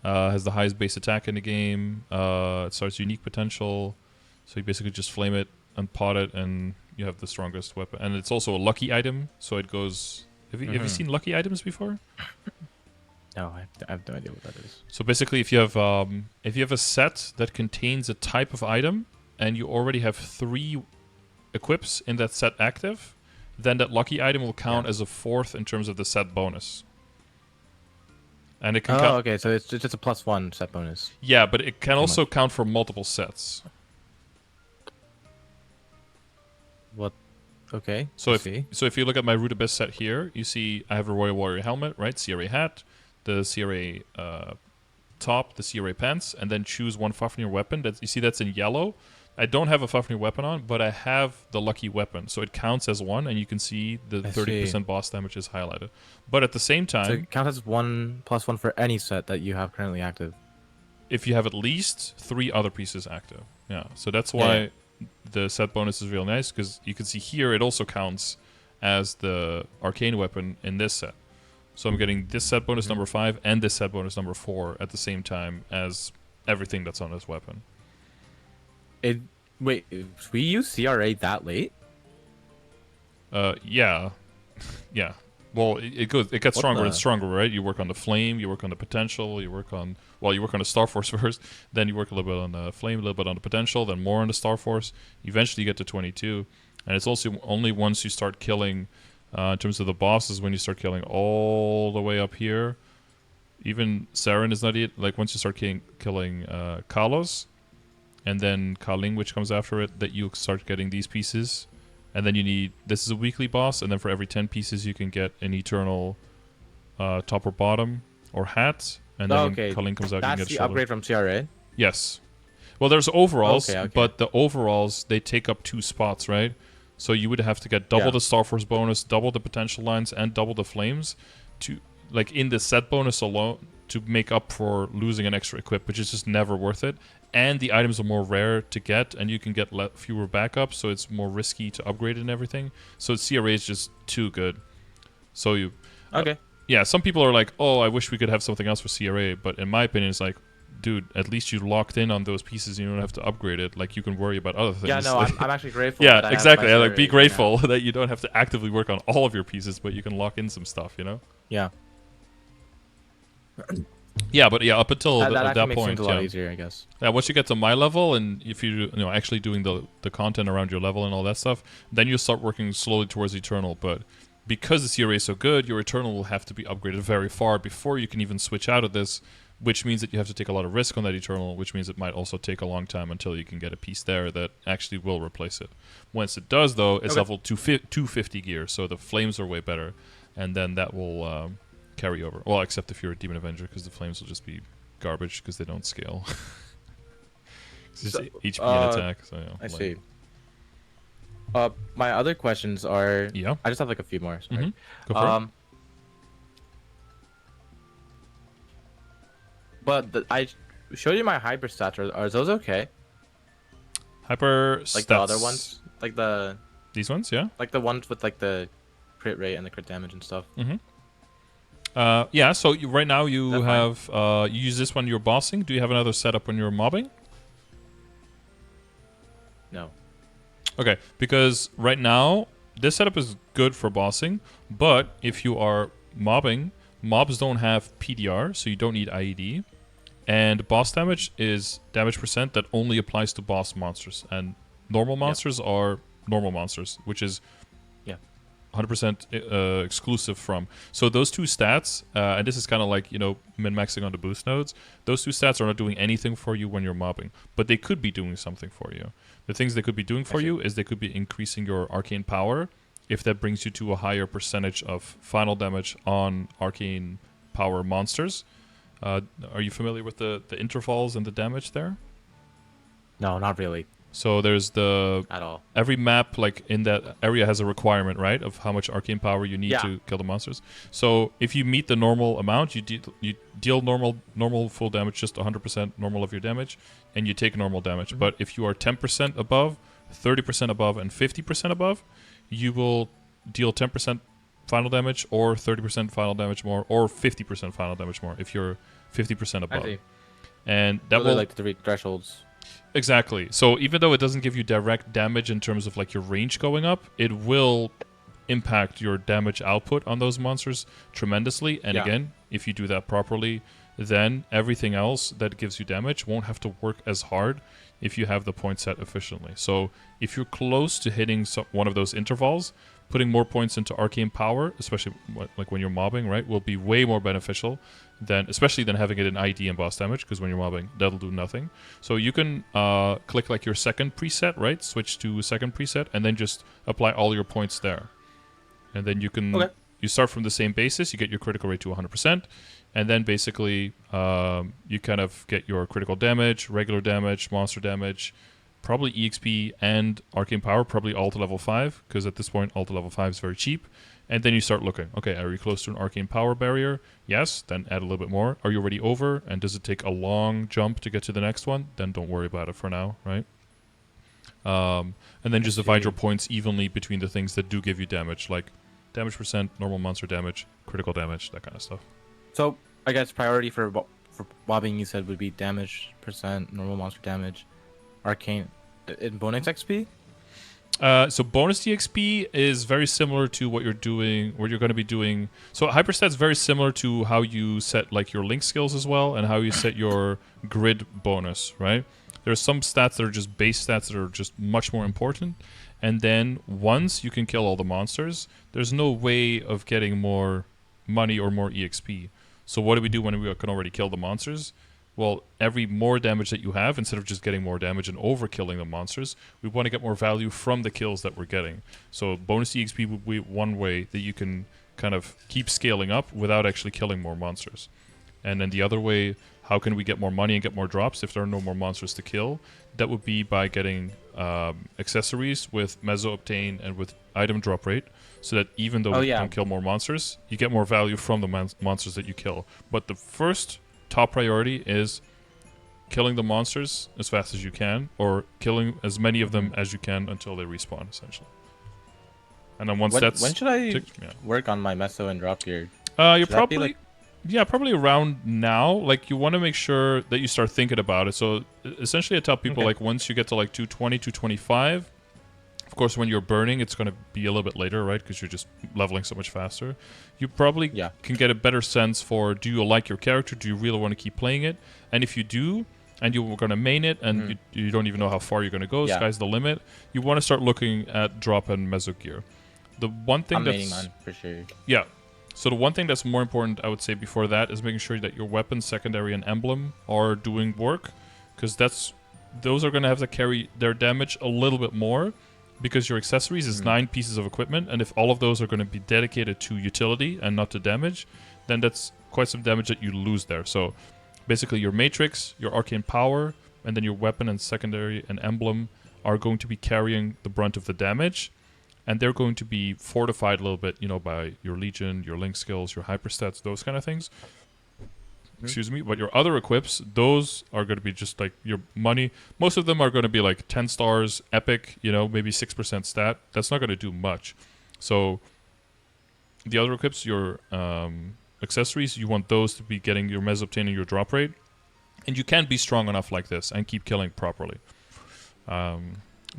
Has the highest base attack in the game. It starts unique potential, so you basically just flame it and pot it, and you have the strongest weapon. And it's also a lucky item, so it goes. Have you seen lucky items before? No, I have no idea what that is. So basically, if you have a set that contains a type of item, and you already have 3 equips in that set active, then that lucky item will count as a 4th in terms of the set bonus. And it can count. Okay, so it's just a +1 set bonus. Yeah, but it can also count for multiple sets. What? Okay. So if you look at my Root Abyss set here, you see I have a Royal Warrior helmet, right? CRA hat, the CRA top, the CRA pants, and then choose one Fafnir weapon. You see that's in yellow. I don't have a Fafnir weapon on, but I have the lucky weapon, so it counts as 1, and you can see the 30% boss damage is highlighted. But at the same time, so it counts as 1 +1 for any set that you have currently active. If you have at least 3 other pieces active, yeah. So that's why the set bonus is real nice, because you can see here it also counts as the arcane weapon in this set. So I'm getting this set bonus number 5 and this set bonus number 4 at the same time as everything that's on this weapon. Wait, we use CRA that late? Yeah. Yeah. Well, it gets stronger and stronger, right? You work on the flame, you work on the potential, you work on the Star Force first, then you work a little bit on the flame, a little bit on the potential, then more on the Star Force. Eventually you get to 22. And it's also only once you start killing, in terms of the bosses, when you start killing all the way up here. Even Saren is not it. Like once you start killing Kalos, and then Kaling, which comes after it, that you start getting these pieces. And then you need, this is a weekly boss, and then for every 10 pieces you can get an eternal top or bottom or hat. And then when Kaling comes out, you can get That's the upgrade from CRA? Yes. Well, there's overalls, Okay. but the overalls, they take up 2 spots, right? So you would have to get double the Star Force bonus, double the potential lines, and double the flames to, like, in the set bonus alone to make up for losing an extra equip, which is just never worth it. And the items are more rare to get, and you can get fewer backups, so it's more risky to upgrade it and everything. So CRA is just too good. So you... Okay. Yeah, some people are like, oh, I wish we could have something else for CRA, but in my opinion, it's like, dude, at least you locked in on those pieces and you don't have to upgrade it. Like, you can worry about other things. Yeah, no, like, I'm actually grateful. yeah, that I have exactly. my Like, be CRA grateful now. that you don't have to actively work on all of your pieces, but you can lock in some stuff, you know? Yeah. Yeah, but yeah, up until That at actually that makes point, things a lot yeah. easier, I guess. Yeah, once you get to my level, and if you know actually doing the content around your level and all that stuff, then you start working slowly towards Eternal. But because the CRA is so good, your Eternal will have to be upgraded very far before you can even switch out of this, which means that you have to take a lot of risk on that Eternal, which means it might also take a long time until you can get a piece there that actually will replace it. Once it does, though, it's level 250 gear, so the flames are way better, and then that will carry over. Well, except if you're a Demon Avenger, because the flames will just be garbage because they don't scale. It's just HP and attack. So, yeah, I see. My other questions are... Yeah. I just have like a few more. Sorry. Go for it. But I showed you my hyper stats. Are those okay? Hyper Like stats. the other ones? Like These ones, yeah? like the ones with like the crit rate and the crit damage and stuff. Yeah, so right now you have... you use this when you're bossing. Do you have another setup when you're mobbing? No. Okay, because right now, this setup is good for bossing, but if you are mobbing, mobs don't have PDR, so you don't need IED. And boss damage is damage percent that only applies to boss monsters. And normal monsters are normal monsters, which is 100% exclusive from. So those two stats, and this is kind of like, you know, min-maxing on the boost nodes, those two stats are not doing anything for you when you're mobbing, but they could be doing something for you. The things they could be doing for you is they could be increasing your arcane power, if that brings you to a higher percentage of final damage on arcane power monsters. Are you familiar with the intervals and the damage there? No, not really. So there's At all. every map like in that area has a requirement, right, of how much arcane power you need to kill the monsters. So if you meet the normal amount, you deal normal full damage, just 100% normal of your damage, and you take normal damage. But if you are 10% above, 30% above, and 50% above, you will deal 10% final damage, or 30% final damage more, or 50% final damage more if you're 50% above. I see. And that Really will like the three thresholds. Exactly. So even though it doesn't give you direct damage in terms of like your range going up, it will impact your damage output on those monsters tremendously. And again, if you do that properly, then everything else that gives you damage won't have to work as hard if you have the point set efficiently. So if you're close to hitting one of those intervals, putting more points into arcane power, especially like when you're mobbing, right, will be way more beneficial especially than having it in ID and boss damage, because when you're mobbing, that'll do nothing. So you can click like your second preset, right, switch to second preset, and then just apply all your points there. And then you can you start from the same basis, you get your critical rate to 100%, and then basically you kind of get your critical damage, regular damage, monster damage, probably EXP and arcane power, probably all to level 5, because at this point all to level 5 is very cheap. And then you start looking, okay, are you close to an arcane power barrier? Yes, then add a little bit more. Are you already over? And does it take a long jump to get to the next one? Then don't worry about it for now, right? And then just divide your points evenly between the things that do give you damage, like damage percent, normal monster damage, critical damage, that kind of stuff. So I guess priority for mobbing, you said, would be damage percent, normal monster damage, arcane, in bonus XP? So bonus DXP is very similar to what you're doing, what you're going to be doing. So hyperstat's very similar to how you set like your link skills as well, and how you set your grid bonus, right? There's some stats that are just base stats that are just much more important. And then once you can kill all the monsters, there's no way of getting more money or more EXP. So what do we do when we can already kill the monsters? Well, every more damage that you have, instead of just getting more damage and overkilling the monsters, we want to get more value from the kills that we're getting. So bonus EXP would be one way that you can kind of keep scaling up without actually killing more monsters. And then the other way, how can we get more money and get more drops if there are no more monsters to kill? That would be by getting accessories with Meso Obtain and with item drop rate, so that even though we don't kill more monsters, you get more value from the monsters that you kill. But the first top priority is killing the monsters as fast as you can, or killing as many of them as you can until they respawn, essentially. And then once that's... When should I work on my Meso and drop gear? You're probably... Yeah, probably around now. Like, you want to make sure that you start thinking about it. So, essentially, I tell people, like, once you get to, like, 220, 225, of course, when you're burning, it's going to be a little bit later, right? Because you're just leveling so much faster. You probably can get a better sense for, do you like your character? Do you really want to keep playing it? And if you do, and you're going to main it, and you don't even know how far you're going to go, sky's the limit, you want to start looking at drop and meso gear. The one thing that's... maining on, for sure. Yeah. So the one thing that's more important, I would say, before that is making sure that your weapon, secondary, and emblem are doing work, because those are going to have to carry their damage a little bit more, because your accessories is 9 pieces of equipment, and if all of those are going to be dedicated to utility and not to damage, then that's quite some damage that you lose there. So basically your matrix, your arcane power, and then your weapon and secondary and emblem are going to be carrying the brunt of the damage. And they're going to be fortified a little bit, you know, by your Legion, your Link skills, your hyperstats, those kind of things. Excuse me. But your other equips, those are going to be just like your money. Most of them are going to be like 10 stars, epic, you know, maybe 6% stat. That's not going to do much. So the other equips, your accessories, you want those to be getting your Meso Obtain and your drop rate. And you can be strong enough like this and keep killing properly.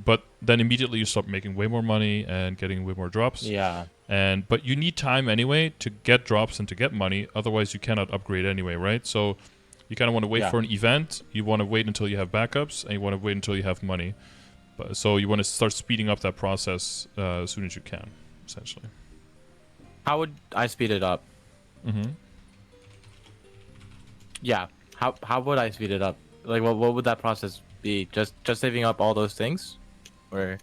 But then immediately you start making way more money and getting way more drops. Yeah. But you need time anyway to get drops and to get money. Otherwise, you cannot upgrade anyway, right? So you kind of want to wait for an event. You want to wait until you have backups, and you want to wait until you have money. So you want to start speeding up that process as soon as you can, essentially. How would I speed it up? Yeah. How would I speed it up? Like, what would that process be? Just saving up all those things? Or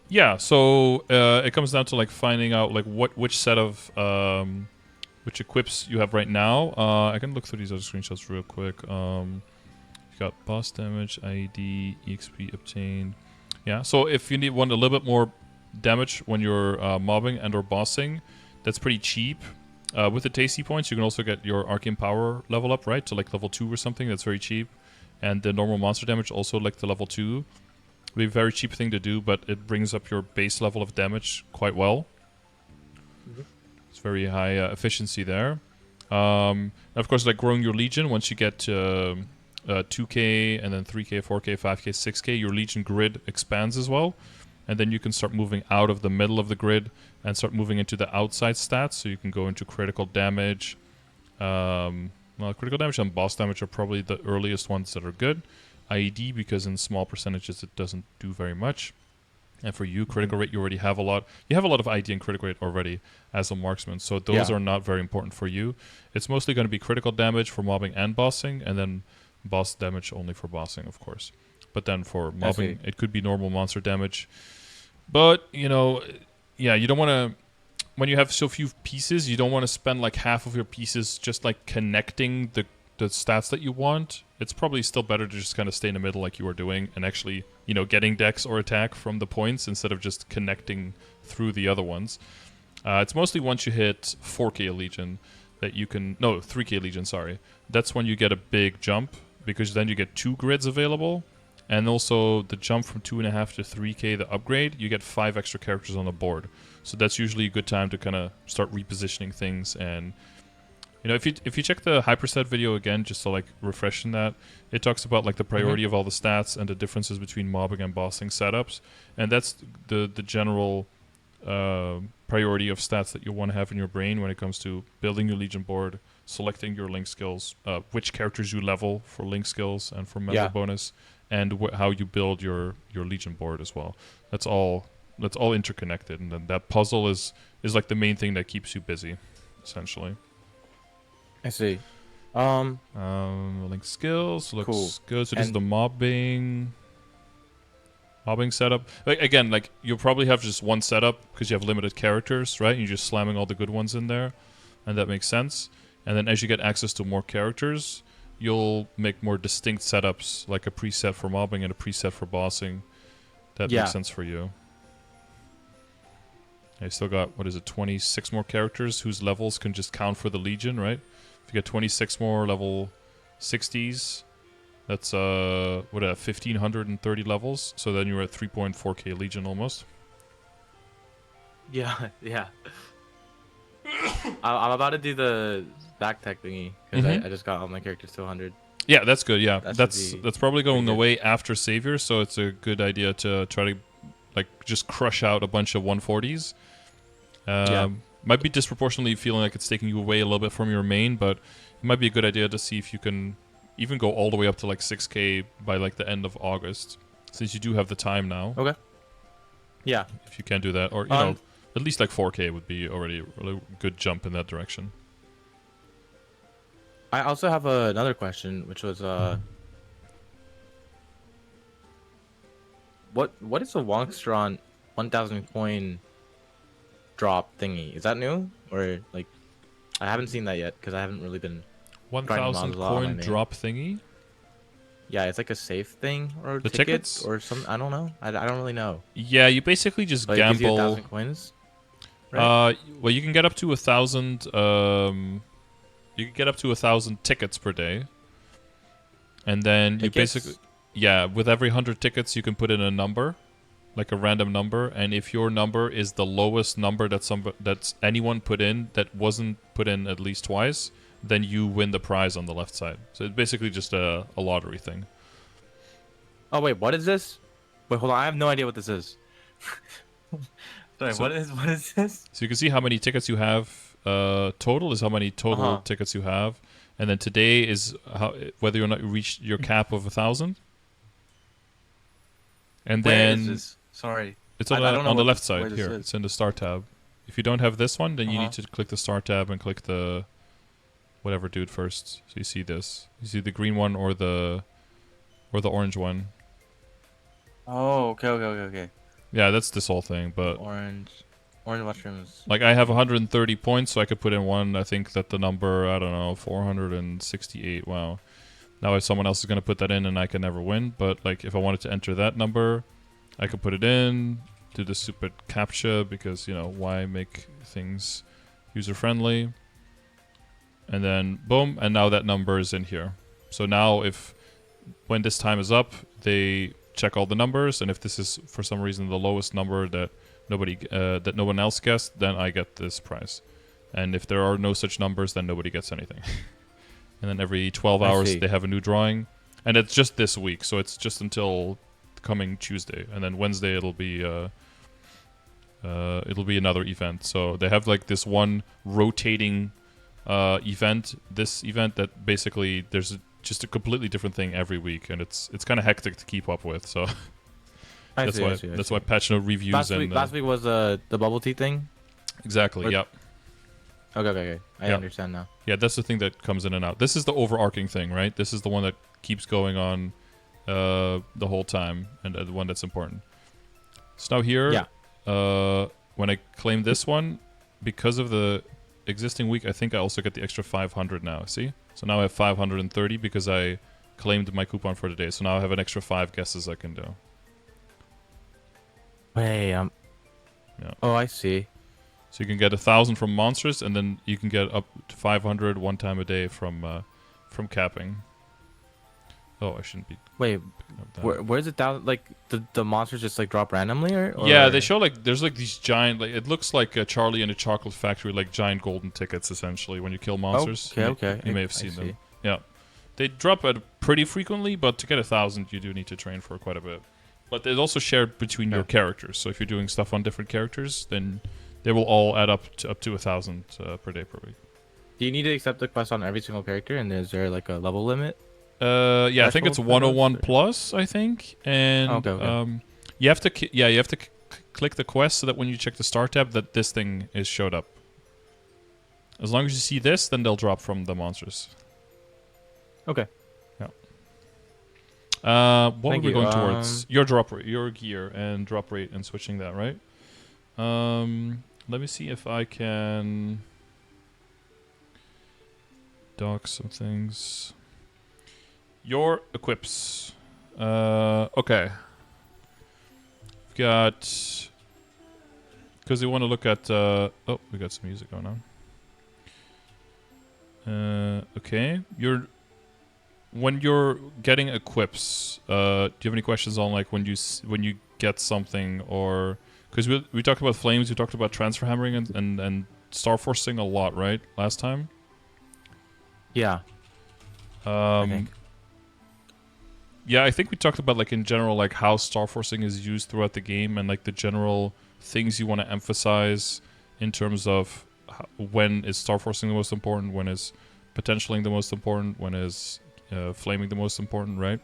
yeah, so it comes down to like finding out like which set of which equips you have right now. I can look through these other screenshots real quick. You got boss damage, IED, EXP obtained. Yeah, so if you want a little bit more damage when you're mobbing and or bossing, that's pretty cheap. With the tasty points, you can also get your arcane power level up, right, to like level 2 or something. That's very cheap. And the normal monster damage also like the level 2. Be a very cheap thing to do, but it brings up your base level of damage quite well. It's very high efficiency there. And of course, like growing your Legion, once you get to 2k and then 3k, 4k, 5k, 6k, your Legion grid expands as well. And then you can start moving out of the middle of the grid and start moving into the outside stats. So you can go into critical damage. Well, critical damage and boss damage are probably the earliest ones that are good. IED, because in small percentages it doesn't do very much. And for you, critical rate, you already have a lot. You have a lot of IED and critical rate already as a marksman, so those are not very important for you. It's mostly going to be critical damage for mobbing and bossing, and then boss damage only for bossing, of course. But then for mobbing, it could be normal monster damage. But, you know, yeah, you don't want to... When you have so few pieces, you don't want to spend like half of your pieces just like connecting the stats that you want. It's probably still better to just kind of stay in the middle like you were doing and actually, you know, getting dex or attack from the points instead of just connecting through the other ones. It's mostly once you hit 4k Legion that you can... No, 3k Legion, sorry. That's when you get a big jump, because then you get 2 grids available. And also the jump from 2.5 to 3k, the upgrade, you get 5 extra characters on the board. So that's usually a good time to kind of start repositioning things. And you know, if you check the hyperstat video again, just to like refreshen that, it talks about like the priority of all the stats and the differences between mobbing and bossing setups, and that's the general priority of stats that you want to have in your brain when it comes to building your Legion board, selecting your Link skills, which characters you level for Link skills and for Meso bonus, and how you build your Legion board as well. That's all interconnected, and then that puzzle is like the main thing that keeps you busy, essentially. I see. Link skills looks good. So this is the mobbing setup. Like again, like you'll probably have just one setup because you have limited characters, right? And you're just slamming all the good ones in there, and that makes sense. And then as you get access to more characters, you'll make more distinct setups, like a preset for mobbing and a preset for bossing. That Yeah. makes sense for you. I still got, what is it, 26 more characters whose levels can just count for the Legion, right? If you get 26 more level 60s, that's, 1,530 levels. So then you're at 3.4k Legion almost. Yeah, yeah. I'm about to do the back tech thingy because I just got all my characters to 100. Yeah, that's good. Yeah, That should that's be probably going good. away after Savior, so it's a good idea to try to like just crush out a bunch of 140s. Yeah. Might be disproportionately feeling like it's taking you away a little bit from your main, but it might be a good idea to see if you can even go all the way up to like 6k by like the end of August, since you do have the time now. Okay. Yeah. If you can do that, or you know, at least like 4k would be already a really good jump in that direction. I also have another question, which was what is a Wongstron 1,000 coin drop thingy? Is that new or like I haven't seen that yet because I haven't really been 1,000 coin drop thingy. Yeah, it's like a safe thing or the tickets or something. I don't know. I don't really know. Yeah, you basically just but gamble. It gives you 1,000 coins. Right? Well, you can get up to 1,000. You can get up to 1,000 tickets per day, and then you basically, yeah, with every 100 tickets, you can put in a number, like a random number, and if your number is the lowest number that's anyone put in that wasn't put in at least twice, then you win the prize on the left side. So it's basically just a lottery thing. Oh wait, what is this? Wait, hold on. I have no idea what this is. Sorry, what is this? So you can see how many tickets you have. Total is how many total tickets you have, and then today is whether or not you reached your cap of 1,000. And Where then is this? Sorry, it's on the left side here. It's in the Start tab. If you don't have this one, then you need to click the Start tab and click the whatever dude first. So you see this. You see the green one or the orange one. Oh, okay. Yeah, that's this whole thing, but orange mushrooms. Like I have 130 points, so I could put in one. I think that the number, I don't know, 468. Wow. Now if someone else is gonna put that in, and I can never win. But like if I wanted to enter that number, I could put it in, do the stupid captcha because why make things user friendly? And then boom, and now that number is in here. So now when this time is up, they check all the numbers, and if this is for some reason the lowest number that no one else guessed, then I get this prize. And if there are no such numbers, then nobody gets anything. And then every 12 hours they have a new drawing, and it's just this week, so it's just until coming Tuesday, and then Wednesday it'll be another event. So they have like this one rotating event, this event that basically there's just a completely different thing every week, and it's kind of hectic to keep up with. So that's why patch note reviews last week was the bubble tea thing. Exactly. Yep. Okay. I understand now. Yeah, that's the thing that comes in and out. This is the overarching thing, right? This is the one that keeps going on the whole time, and the one that's important. So now here, when I claim this one, because of the existing week, I think I also get the extra 500 now. See? So now I have 530 because I claimed my coupon for today. So now I have an extra 5 guesses I can do. Wait, yeah. Oh, I see. So you can get 1,000 from monsters, and then you can get up to 500 one time a day from capping. Oh, I shouldn't be. Wait, where's it down? Like the monsters just like drop randomly, or? Yeah, they show like there's like these giant. Like it looks like Charlie and the Chocolate Factory, like giant golden tickets essentially when you kill monsters. Okay. You may have seen them. Yeah, they drop pretty frequently, but to get 1,000, you do need to train for quite a bit. But it's also shared between your characters. So if you're doing stuff on different characters, then they will all add up to 1,000 per day per week. Do you need to accept the quest on every single character? And is there like a level limit? Yeah, I think it's 101 plus. I think, and you have to click the quest so that when you check the start tab, that this thing is showed up. As long as you see this, then they'll drop from the monsters. Okay. Yeah. What were we going towards? Your drop rate, your gear, and drop rate, and switching that, right? Let me see if I can dock some things. Your equips. Okay. We've got... Because you want to look at... oh, we got some music going on. Okay. When you're getting equips, do you have any questions on like when you get something, or... Because we talked about flames, we talked about transfer hammering and star forcing a lot, right? Last time? Yeah. I think. Yeah, I think we talked about like in general like how star forcing is used throughout the game and like the general things you want to emphasize in terms of when is star forcing the most important, when is potentialing the most important, when is flaming the most important, right?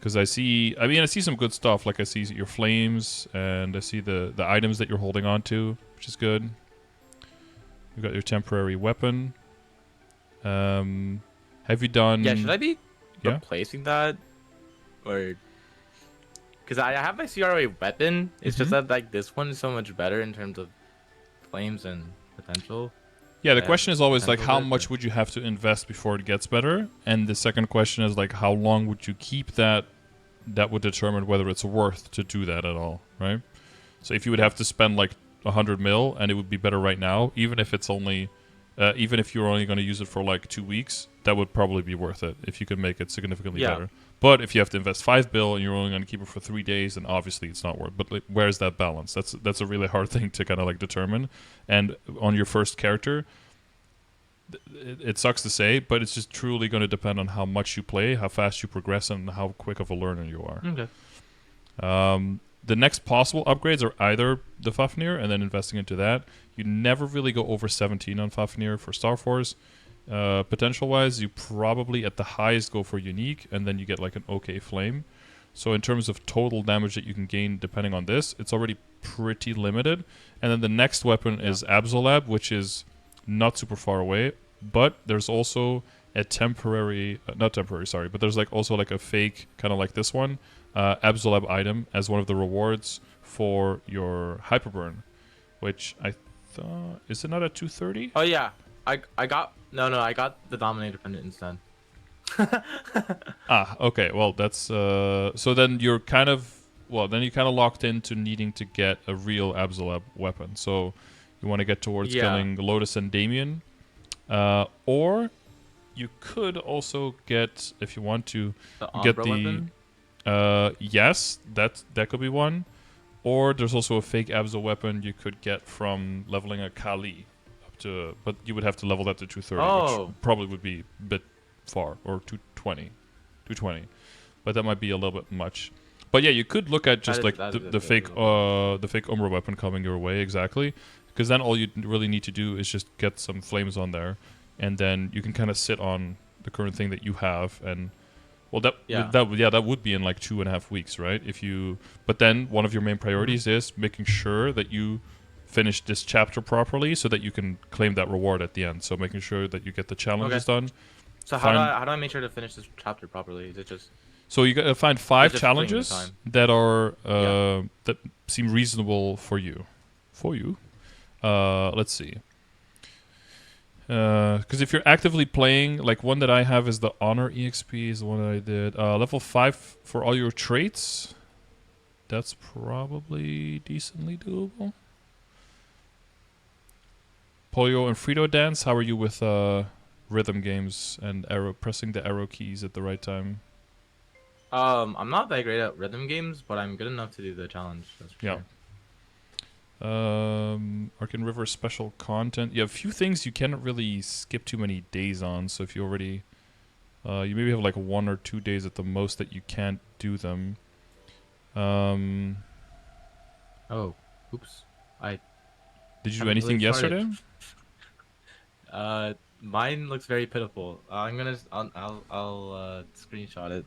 Because I see some good stuff. Like I see your flames and I see the items that you're holding on to, which is good. You got your temporary weapon. Have you done? Yeah, should I be replacing that, or because I have my CRA weapon? It's just that like this one is so much better in terms of flames and potential. Yeah, the question is always like how much would you have to invest before it gets better, and the second question is like how long would you keep that? That would determine whether it's worth to do that at all, right? So if you would have to spend like 100 mil and it would be better right now, even if it's only, even if you're only going to use it for like 2 weeks, that would probably be worth it if you can make it significantly better. But if you have to invest 5 bill and you're only going to keep it for 3 days, then obviously it's not worth. But like, where's that balance? That's a really hard thing to kind of like determine. And on your first character, it sucks to say, but it's just truly going to depend on how much you play, how fast you progress, and how quick of a learner you are. Okay. The next possible upgrades are either the Fafnir and then investing into that. You never really go over 17 on Fafnir for Star Force. Potential-wise, you probably at the highest go for Unique, and then you get like an okay flame. So in terms of total damage that you can gain depending on this, it's already pretty limited. And then the next weapon is Absolab, which is not super far away, but there's also a temporary, not temporary, sorry, but there's like also like a fake, kind of like this one, Absolab item as one of the rewards for your Hyperburn, which I thought, is it not at 230? Oh yeah, I got I got the Dominator pendant instead. Okay, well that's so then you're kind of locked into needing to get a real Absolab weapon. So you want to get towards killing Lotus and Damien, or you could also get, if you want to, get the weapon? Yes, that could be one. Or there's also a fake Absol weapon you could get from leveling a Kali up to, but you would have to level that to 230, which probably would be a bit far, or 220, but that might be a little bit much. But yeah, you could look at just the fake Umbra weapon coming your way, exactly, because then all you really need to do is just get some flames on there, and then you can kind of sit on the current thing that you have, and well, that would be in like 2.5 weeks, right? But then one of your main priorities is making sure that you finish this chapter properly, so that you can claim that reward at the end. So making sure that you get the challenges done. So how do I make sure to finish this chapter properly? Is it just... So you gotta find 5 challenges that are that seem reasonable for you. Let's see. Because if you're actively playing, like one that I have is the Honor EXP, is the one that I did. Level 5 for all your traits. That's probably decently doable. Polio and Frito Dance, how are you with rhythm games and pressing the arrow keys at the right time? I'm not that great at rhythm games, but I'm good enough to do the challenge. That's for sure. Arcan River special content. Yeah, a few things you cannot really skip too many days on. So if you already, you maybe have like 1 or 2 days at the most that you can't do them. Oh, oops. Did you do anything yesterday? Mine looks very pitiful. I'll screenshot it.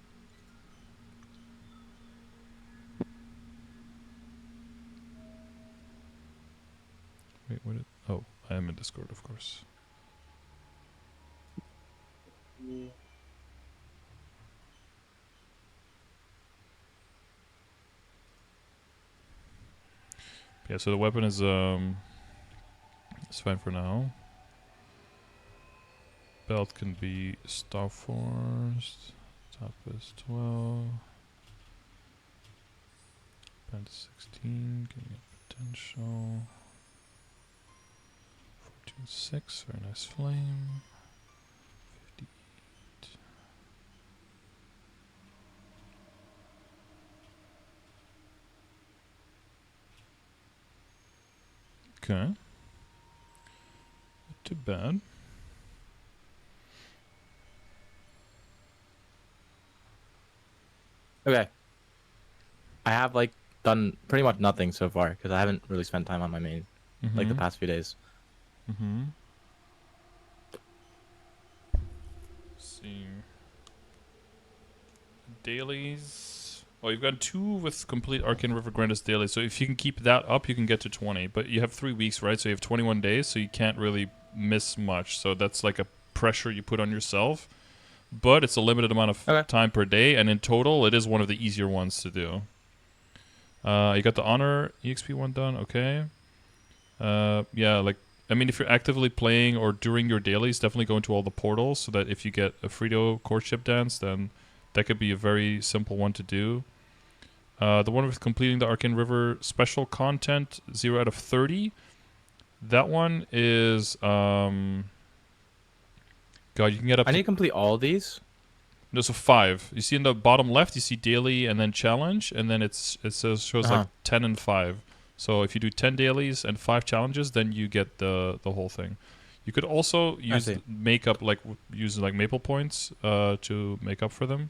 Wait, what? Oh, I am in Discord, of course. Yeah, so the weapon is it's fine for now. belt can be Star Force. Top is 12. Band is 16. Give me a potential. 14.6. Very nice flame. 58. Okay. Not too bad. Okay. I have like done pretty much nothing so far because I haven't really spent time on my main like the past few days. See. Dailies. Oh, you've got 2 with complete Arcane River Grandis daily. So if you can keep that up, you can get to 20. But you have 3 weeks, right? So you have 21 days, so you can't really miss much. So that's like a pressure you put on yourself. But it's a limited amount of time per day, and in total, it is one of the easier ones to do. You got the Honor EXP one done, okay. Yeah, like, I mean, if you're actively playing or during your dailies, definitely go into all the portals, so that if you get a Frito courtship dance, then that could be a very simple one to do. The one with completing the Arcane River special content, 0 out of 30. That one is, God, you can get up I need to complete all these? No, so 5. You see in the bottom left, you see daily and then challenge, and then it shows like 10 and 5. So if you do 10 dailies and 5 challenges, then you get the whole thing. You could also use makeup, like use like Maple points to make up for them,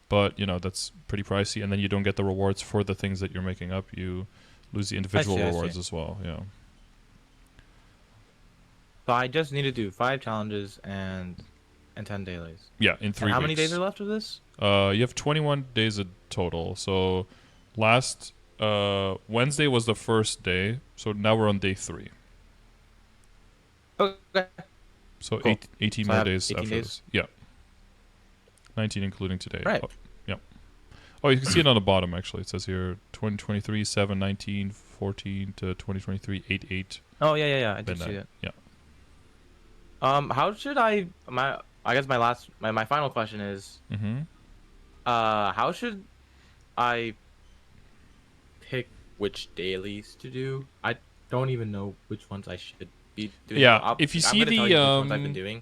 but you know that's pretty pricey, and then you don't get the rewards for the things that you're making up. You lose the individual rewards as well. Yeah. So I just need to do 5 challenges and 10 dailies. Yeah, in 3 weeks. How many days are left of this? You have 21 days in total. So last Wednesday was the first day. So now we're on day 3. Okay. So cool. 18 more days 18 after this. Yeah. 19 including today. Right. Oh, yeah. Oh, you can see it on the bottom actually. It says here 2023 7 19 14 to 2023 8 8. Oh yeah. I did see it. Yeah. How should I guess my final question is how should I pick which dailies to do? I don't even know which ones I should be doing. Yeah, if you see the which ones I've been doing.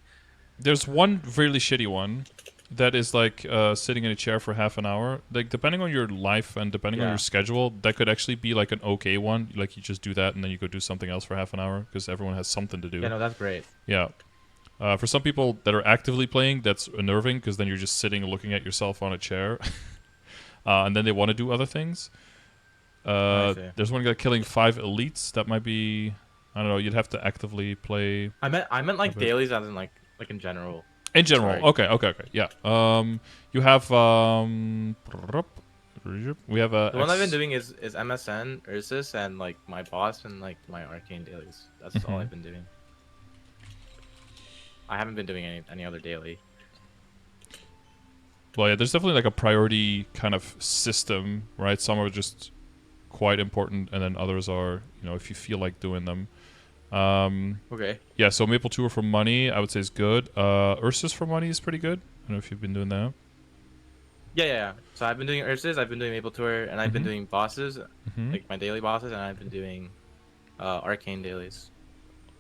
There's one really shitty one that is like sitting in a chair for half an hour. Like depending on your life and depending on your schedule, that could actually be like an okay one. Like you just do that and then you go do something else for half an hour because everyone has something to do. Yeah, no, that's great. Yeah. For some people that are actively playing, that's unnerving because then you're just sitting looking at yourself on a chair. And then they want to do other things. There's one guy killing 5 elites. That might be... I don't know. You'd have to actively play... I meant like dailies as in like in general. In general. Sorry. Okay. Yeah. You have... we have a... The one I've been doing is MSN, Ursus, and like my boss and like my arcane dailies. That's all I've been doing. I haven't been doing any other daily. Well, yeah, there's definitely like a priority kind of system, right? Some are just quite important, and then others are, you know, if you feel like doing them. Okay. Yeah, so Maple Tour for money, I would say is good. Ursus for money is pretty good. I don't know if you've been doing that. Yeah. So I've been doing Ursus, I've been doing Maple Tour, and I've been doing bosses, like my daily bosses, and I've been doing arcane dailies.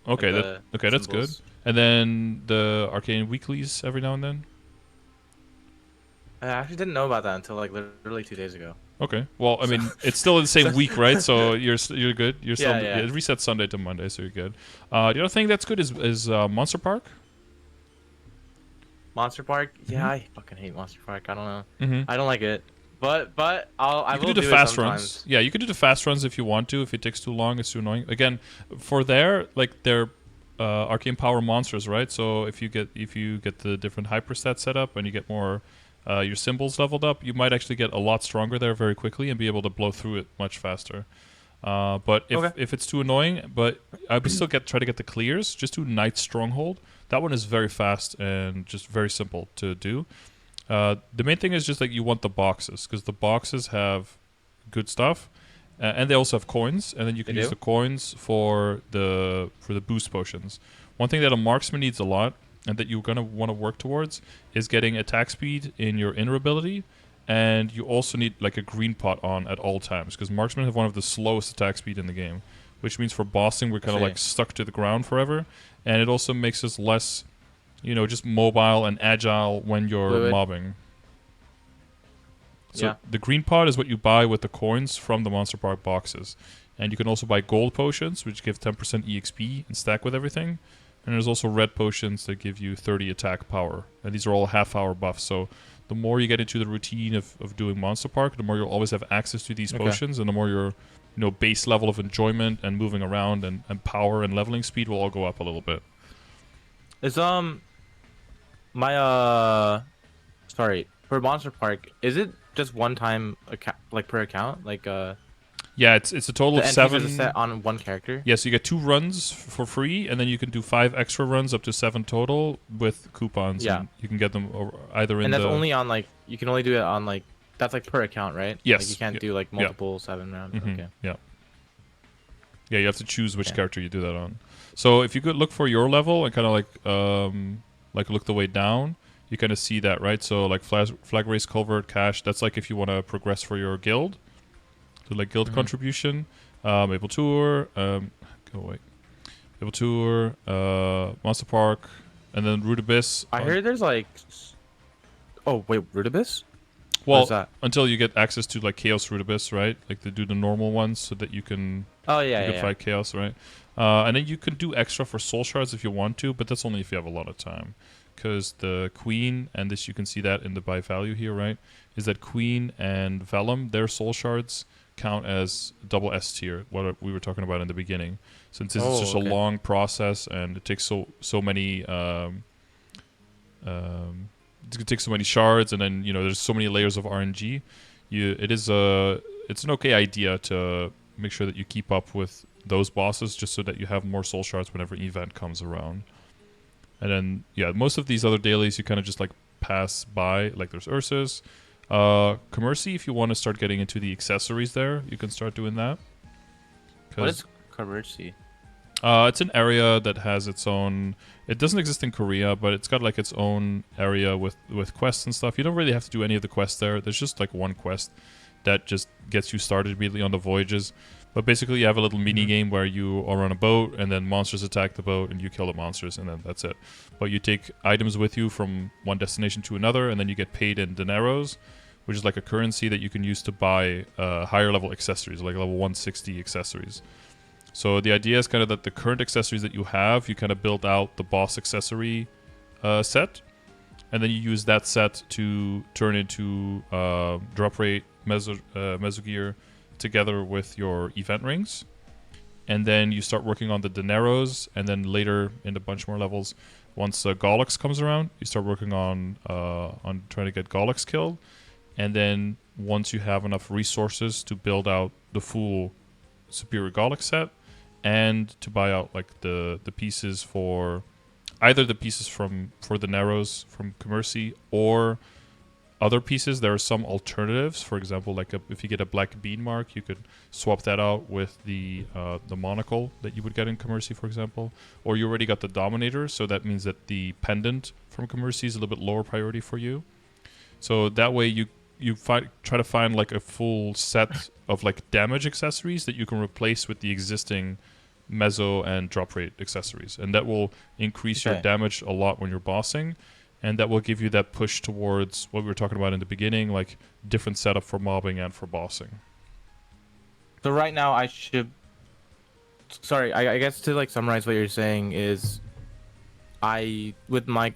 Okay, like that's good. And then the arcane weeklies every now and then. I actually didn't know about that until like literally 2 days ago. Okay. Well, I mean, it's still in the same week, right? So you're good. You're still it resets Sunday to Monday, so you're good. The other thing that's good is Monster Park. Monster Park? Yeah, I fucking hate Monster Park. I don't know. I don't like it. But I will do the fast runs. Yeah, you can do the fast runs if you want to. If it takes too long, it's too annoying. Again, for they're arcane power monsters, right? So if you get the different hyperstats set up and you get more your symbols leveled up, you might actually get a lot stronger there very quickly and be able to blow through it much faster. But if it's too annoying, but I would still try to get the clears. Just do Knight Stronghold. That one is very fast and just very simple to do. The main thing is just like you want the boxes because the boxes have good stuff, and they also have coins, and then you can use the coins for the boost potions. One thing that a marksman needs a lot and that you're going to want to work towards is getting attack speed in your inner ability, and you also need like a green pot on at all times, because Marksmen have one of the slowest attack speed in the game, which means for bossing we're kind of like stuck to the ground forever, and it also makes us less, just mobile and agile when you're mobbing. So the green pot is what you buy with the coins from the Monster Park boxes. And you can also buy gold potions, which give 10% EXP and stack with everything. And there's also red potions that give you 30 attack power. And these are all half-hour buffs. So the more you get into the routine of doing Monster Park, the more you'll always have access to these potions. And the more your base level of enjoyment and moving around and power and leveling speed will all go up a little bit. Is sorry, for Monster Park, is it just one time like per account? Like yeah, it's a total of 7 set on one character. Yeah, so you get 2 runs for free, and then you can do 5 extra runs up to 7 total with coupons. Yeah, and you can get them either in. And that's only on like you can only do it on like that's like per account, right? Yes. Like you can't do like multiple 7 rounds. Okay. Yeah. Yeah, you have to choose which character you do that on. So if you could look for your level and kind of like look the way down, you kind of see that, right? So like flag race, culvert, cash. That's like if you want to progress for your guild. So like guild contribution, Maple Tour, Maple Tour, Monster Park, and then Root Abyss. I heard there's like, oh wait, Root Abyss? Well, until you get access to like Chaos Root Abyss, right? Like they do the normal ones so that you can. Oh yeah, you can fight Chaos, right? And then you can do extra for Soul Shards if you want to, but that's only if you have a lot of time. Because the Queen, and this you can see that in the buy value here, right? Is that Queen and Vellum, their Soul Shards count as double S tier, what we were talking about in the beginning, since it's just a long process and it takes so many it takes so many shards, and then there's so many layers of RNG. It's an okay idea to make sure that you keep up with those bosses just so that you have more soul shards whenever an event comes around. And then most of these other dailies you kind of just like pass by, like there's Ursus. Commercy, if you want to start getting into the accessories there, you can start doing that. What is Commercy? It's an area that has its own. It doesn't exist in Korea, but it's got like its own area with quests and stuff. You don't really have to do any of the quests there. There's just like one quest that just gets you started immediately on the voyages. But basically, you have a little mini game where you are on a boat, and then monsters attack the boat, and you kill the monsters, and then that's it. But you take items with you from one destination to another, and then you get paid in dineros, which is like a currency that you can use to buy higher level accessories, like level 160 accessories. So the idea is kind of that the current accessories that you have, you kind of build out the boss accessory set, and then you use that set to turn into drop rate, meso gear, together with your event rings. And then you start working on the dineros, and then later in a bunch more levels, once Gollux comes around, you start working on trying to get Gollux killed. And then once you have enough resources to build out the full Superior Gollux set, and to buy out like the pieces for either the pieces for the Narrows from Commercy or other pieces. There are some alternatives. For example, like if you get a black bean mark, you could swap that out with the monocle that you would get in Commercy, for example. Or you already got the Dominator, so that means that the pendant from Commercy is a little bit lower priority for you. So that way you try to find like a full set of like damage accessories that you can replace with the existing meso and drop rate accessories, and that will increase your damage a lot when you're bossing, and that will give you that push towards what we were talking about in the beginning, like different setup for mobbing and for bossing. So right now I should I guess to like summarize what you're saying is with my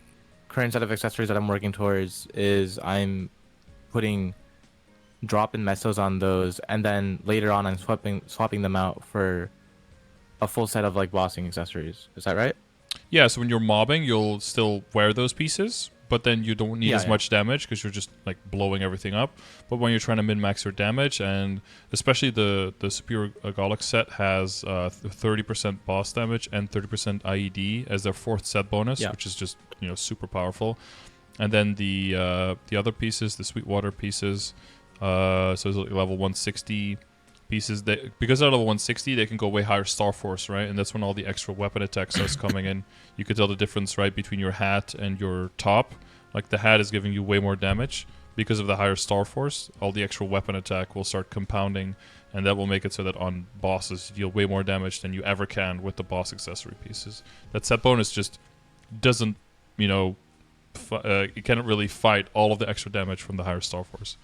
current set of accessories that I'm working towards is I'm putting drop in mesos on those, and then later on I'm swapping them out for a full set of like bossing accessories. Is that right? Yeah, so when you're mobbing, you'll still wear those pieces, but then you don't need as much damage because you're just like blowing everything up. But when you're trying to min-max your damage, and especially the Superior Gollux set has 30% boss damage and 30% IED as their 4th set bonus, which is just super powerful. And then the other pieces, the Sweetwater pieces, so it's like level 160 pieces that, because they're level 160, they can go way higher Star Force, right? And that's when all the extra weapon attack starts coming in. You could tell the difference, right, between your hat and your top. Like the hat is giving you way more damage because of the higher Star Force. All the extra weapon attack will start compounding, and that will make it so that on bosses you deal way more damage than you ever can with the boss accessory pieces. That set bonus just doesn't, you know, it cannot really fight all of the extra damage from the higher Star Force.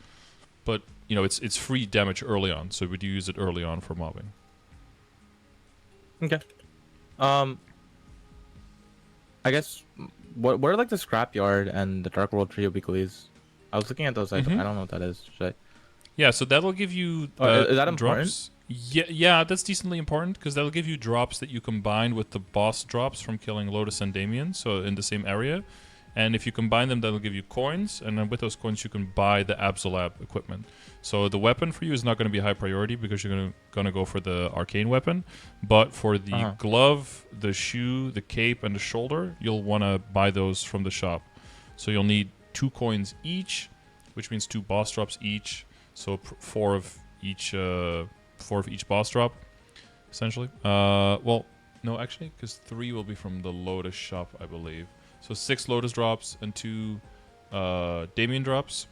But, you know, it's free damage early on, so would you use it early on for mobbing? Okay. I guess what are like the scrapyard and the Dark World Trio weeklies? I was looking at those. I don't know what that is. Should I? Yeah, so that'll give you is that important? drops. Yeah, that's decently important because that'll give you drops that you combine with the boss drops from killing Lotus and Damien, so in the same area. And if you combine them, that'll give you coins, and then with those coins you can buy the Absolab equipment. So the weapon for you is not going to be high priority because you're gonna go for the arcane weapon, but for the glove, the shoe, the cape, and the shoulder, you'll want to buy those from the shop. So you'll need 2 coins each, which means 2 boss drops each. So 4 of each boss drop, essentially. Well, no, actually, because 3 will be from the Lotus shop, I believe. So 6 Lotus drops and 2 Damien drops,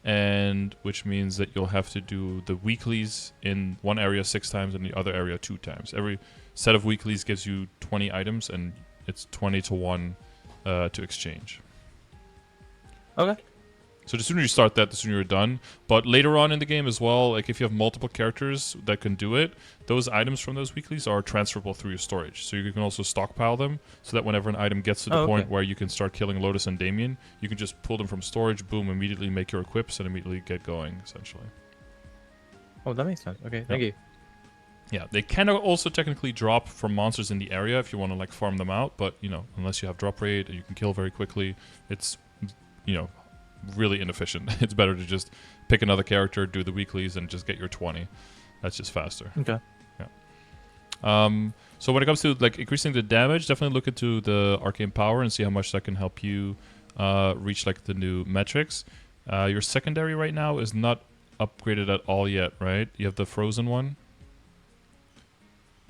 and which means that you'll have to do the weeklies in one area 6 times and the other area 2 times. Every set of weeklies gives you 20 items, and it's 20 to 1 to exchange. Okay. So the sooner you start that, the sooner you're done. But later on in the game as well, like if you have multiple characters that can do it, those items from those weeklies are transferable through your storage. So you can also stockpile them so that whenever an item gets to the point where you can start killing Lotus and Damien, you can just pull them from storage, boom, immediately make your equips and immediately get going, essentially. Oh, that makes sense. Okay, thank you. Yeah, they can also technically drop from monsters in the area if you want to like farm them out, but you know, unless you have drop rate and you can kill very quickly, it's, you know, really inefficient. It's better to just pick another character, do the weeklies, and just get your 20. That's just faster. Okay. Yeah. So when it comes to like increasing the damage, definitely look into the arcane power and see how much that can help you reach like the new metrics. Your secondary right now is not upgraded at all yet, right? You have the frozen one.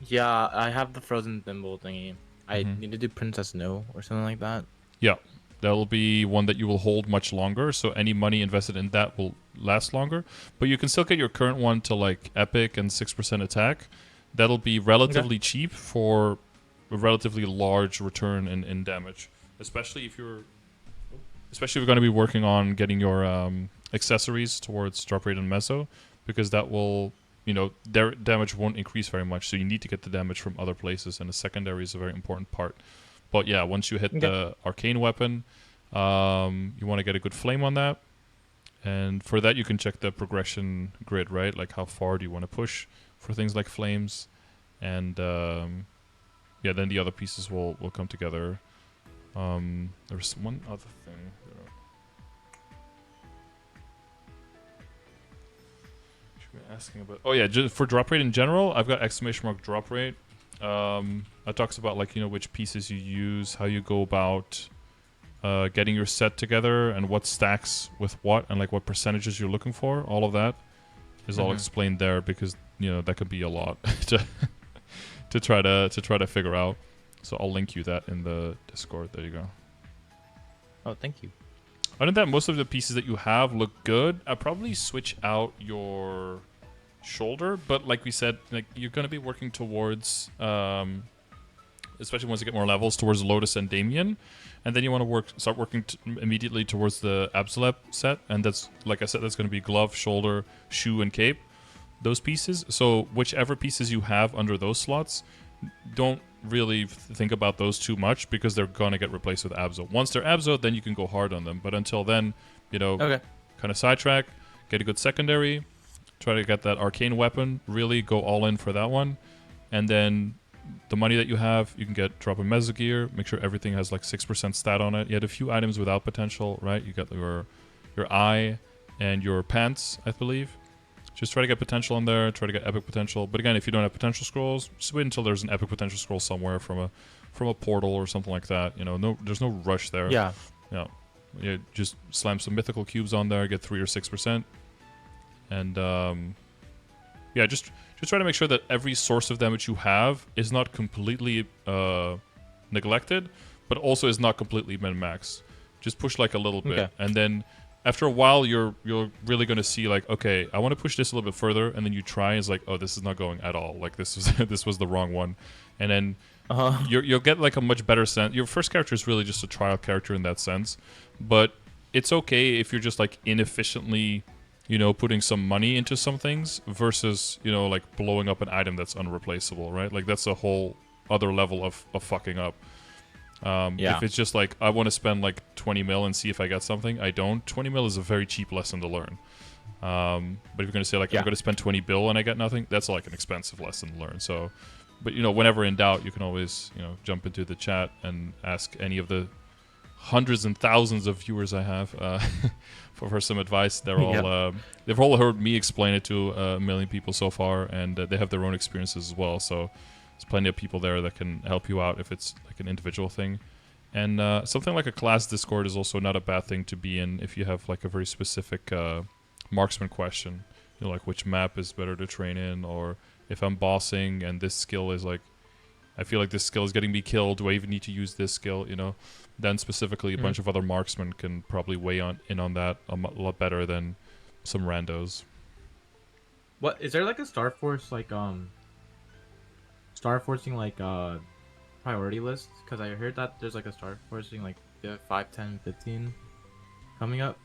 Yeah, I have the frozen thimble thingy. I need to do Princess No or something like that. Yeah. That'll be one that you will hold much longer, so any money invested in that will last longer. But you can still get your current one to like epic and 6% attack. That'll be relatively cheap for a relatively large return in damage, especially if you're going to be working on getting your accessories towards drop rate and meso, because that will, you know, their damage won't increase very much, so you need to get the damage from other places, and the secondary is a very important part. But yeah, once you hit the arcane weapon, you want to get a good flame on that. And for that, you can check the progression grid, right? Like how far do you want to push for things like flames. And yeah, then the other pieces will come together. There's one other thing. Should be asking about. Oh yeah, just for drop rate in general, I've got !! drop rate. It talks about like, you know, which pieces you use, how you go about getting your set together, and what stacks with what, and like what percentages you're looking for. All of that is all explained there, because you know that could be a lot to try to figure out. So I'll link you that in the Discord. There you go. Oh, thank you. Other than that, most of the pieces that you have look good. I'll probably switch out your shoulder, but like we said, like you're going to be working towards especially once you get more levels, towards Lotus and Damien, and then you want to start working immediately towards the Absolab set, and that's, like I said, that's going to be glove, shoulder, shoe, and cape, those pieces. So whichever pieces you have under those slots, don't really think about those too much, because they're going to get replaced with Abso. Once they're Abso, then you can go hard on them, but until then, you know, kind of sidetrack, get a good secondary, try to get that arcane weapon, really go all in for that one, and then the money that you have, you can drop a meso gear, make sure everything has like 6% stat on it. You had a few items without potential, right? You got your eye and your pants, I believe. Just try to get potential in there, try to get epic potential. But again, if you don't have potential scrolls, just wait until there's an epic potential scroll somewhere from a portal or something like that. You know, there's no rush there. Yeah. Yeah, just slam some mythical cubes on there, get 3 or 6%. And yeah, just try to make sure that every source of damage you have is not completely neglected, but also is not completely min-maxed. Just push like a little bit, and then after a while, you're really gonna see like, okay, I want to push this a little bit further, and then you try, and it's like, oh, this is not going at all. Like this was this was the wrong one, and then you'll get like a much better sense. Your first character is really just a trial character in that sense, but it's okay if you're just like inefficiently, you know, putting some money into some things versus, you know, like blowing up an item that's unreplaceable, right? Like that's a whole other level of fucking up. If it's just like, I want to spend like 20 mil and see if I get something, I don't. 20 mil is a very cheap lesson to learn. But if you're going to say like, I'm going to spend 20 bill and I get nothing, that's like an expensive lesson to learn. So, but you know, whenever in doubt, you can always, you know, jump into the chat and ask any of the hundreds and thousands of viewers I have for some advice. They're all they've all heard me explain it to a million people so far, and they have their own experiences as well. So there's plenty of people there that can help you out if it's like an individual thing. And something like a class Discord is also not a bad thing to be in if you have like a very specific marksman question. You know, like which map is better to train in, or if I'm bossing and this skill is like, I feel like this skill is getting me killed, do I even need to use this skill, you know? Then specifically a bunch of other marksmen can probably weigh in on that a lot better than some randos. What is there like a Star Force like Star Forcing like priority list? Because I heard that there's like a Star Forcing like 5, 10, 15 coming up.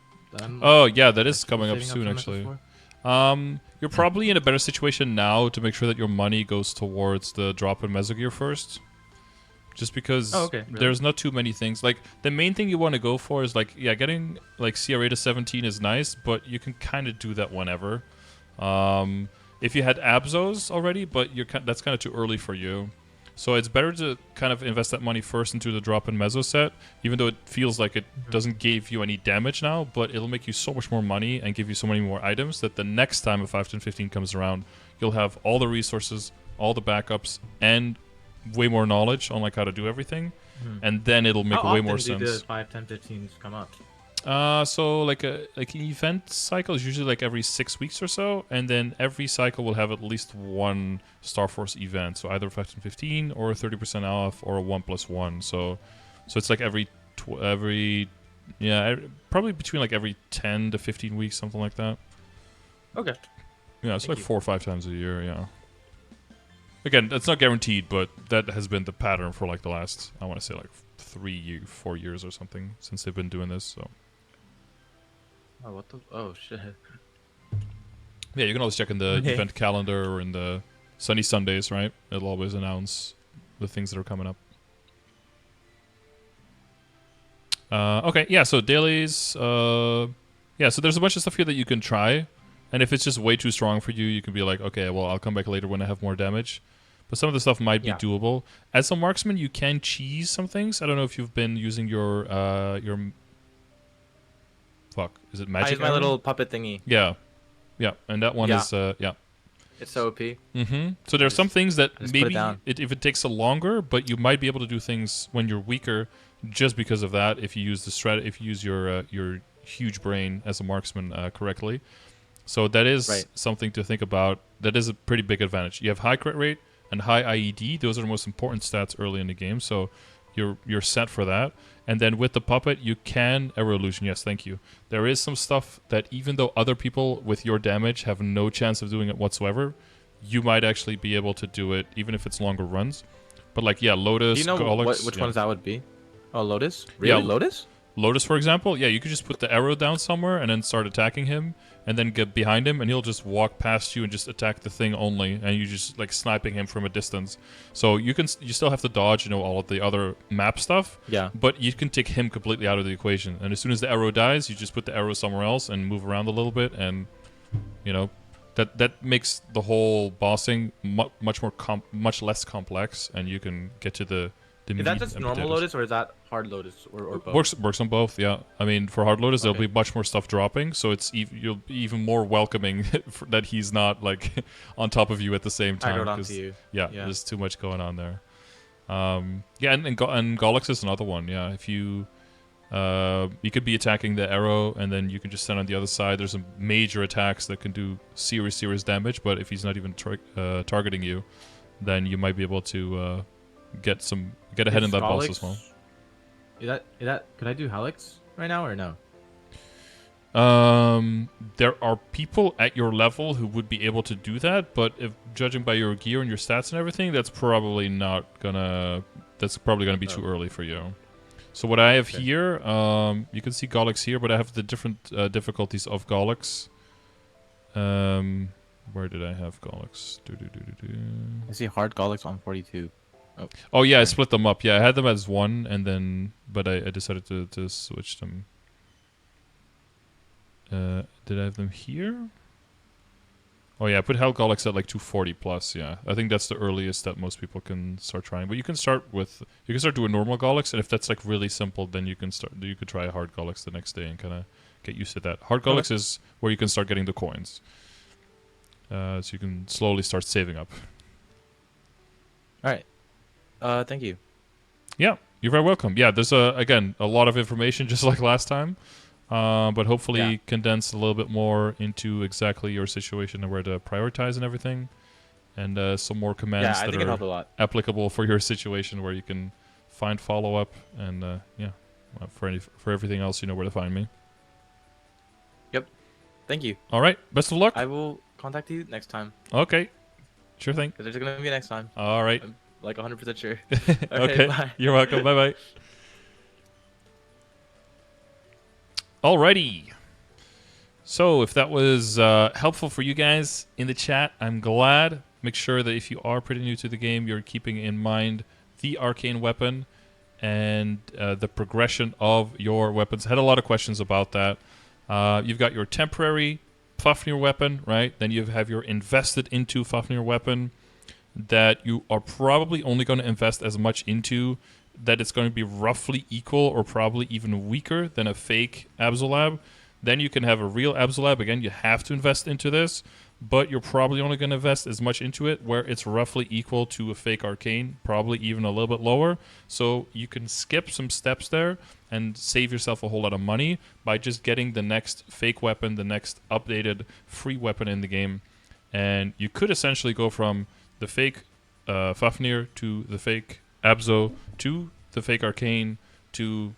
Oh yeah, that is coming up soon actually. You're probably in a better situation now to make sure that your money goes towards the drop in Mesogear first. Just because there's not too many things. Like, the main thing you want to go for is, like, yeah, getting, like, CRA to 17 is nice, but you can kind of do that whenever. If you had Abzos already, but that's kind of too early for you. So it's better to kind of invest that money first into the drop in Meso set, even though it feels like it doesn't give you any damage now, but it'll make you so much more money and give you so many more items that the next time a 5, 10, 15 comes around, you'll have all the resources, all the backups, and way more knowledge on like how to do everything, and then it'll make way more sense. How often do the 5, 10, 15s come up? So like an event cycle is usually like every 6 weeks or so, and then every cycle will have at least one Star Force event. So either 5, 10, 15 or 30% off or a 1+1. So it's like every probably between like every 10 to 15 weeks, something like that. Okay. Yeah, it's like 4 or 5 times a year. Yeah. Again, that's not guaranteed, but that has been the pattern for like the last, I want to say like 4 years or something since they've been doing this. So. Oh, what the? Oh, shit. Yeah, you can always check in the event calendar or in the Sunny Sundays, right? It'll always announce the things that are coming up. Okay, yeah, so dailies. Yeah, so there's a bunch of stuff here that you can try. And if it's just way too strong for you, you can be like, okay, well, I'll come back later when I have more damage. But some of the stuff might be doable. As a marksman, you can cheese some things. I don't know if you've been using your fuck, is it magic? I use my little puppet thingy. Yeah. Yeah, and that one is, yeah. It's so OP. So there are some things that maybe, if it takes a longer, but you might be able to do things when you're weaker just because of that, if you use the if you use your huge brain as a marksman correctly. So that is something to think about. That is a pretty big advantage. You have high crit rate and high IED. Those are the most important stats early in the game. So you're set for that. And then with the puppet, you can arrow illusion. Yes, thank you. There is some stuff that even though other people with your damage have no chance of doing it whatsoever, you might actually be able to do it even if it's longer runs. But like, yeah, Lotus, do you know Gollux, which ones that would be? Oh, Lotus? Really? Yeah, Lotus? Lotus, for example, yeah, you could just put the arrow down somewhere and then start attacking him, and then get behind him, and he'll just walk past you and just attack the thing only, and you just like sniping him from a distance. So you still have to dodge, you know, all of the other map stuff. Yeah. But you can take him completely out of the equation, and as soon as the arrow dies, you just put the arrow somewhere else and move around a little bit, and you know, that makes the whole bossing much less complex, and you can get to the. Is that just normal Lotus, or is that hard Lotus, or both? Works on both, yeah. I mean, for hard Lotus, there'll be much more stuff dropping, so you'll be even more welcoming that he's not like on top of you at the same time. Onto you. Yeah, there's too much going on there. Yeah, and Gollux is another one. Yeah, if you You could be attacking the arrow, and then you can just stand on the other side. There's some major attacks that can do serious damage, but if he's not even targeting you, then you might be able to get ahead in that boss as well. Is that could I do Helix right now or no? There are people at your level who would be able to do that, but if judging by your gear and your stats and everything, that's probably gonna be too early for you. So what I have here, you can see Golix here, but I have the different difficulties of Golix. Where did I have Golix? I see hard Golix on 42. Oh yeah, I split them up. Yeah, I had them as one, and then but I decided to switch them. Did I have them here? Oh yeah, I put Hell Golix at like 240 plus. Yeah, I think that's the earliest that most people can start trying. But you can start doing normal Golix, and if that's like really simple, then you could try a hard Golix the next day and kind of get used to that. Hard Golix is where you can start getting the coins, so you can slowly start saving up. All right. Thank you. Yeah, you're very welcome. Yeah, there's again a lot of information just like last time. But hopefully condense a little bit more into exactly your situation and where to prioritize and everything, and some more commands that are applicable for your situation where you can find follow-up, and for everything else, you know where to find me. Yep. Thank you. All right. Best of luck. I will contact you next time. Okay. Sure thing. There's going to be next time. All right. I'm like 100% sure. Okay. Bye. You're welcome. Bye-bye. Alrighty. So if that was helpful for you guys in the chat, I'm glad. Make sure that if you are pretty new to the game, you're keeping in mind the arcane weapon and the progression of your weapons. I had a lot of questions about that. You've got your temporary Fafnir weapon, right? Then you have your invested into Fafnir weapon that you are probably only going to invest as much into that it's going to be roughly equal or probably even weaker than a fake Absolab. Then you can have a real Absolab. Again, you have to invest into this, but you're probably only going to invest as much into it where it's roughly equal to a fake Arcane, probably even a little bit lower. So you can skip some steps there and save yourself a whole lot of money by just getting the next fake weapon, the next updated free weapon in the game. And you could essentially go from the fake Fafnir to the fake Abzo to the fake Arcane to,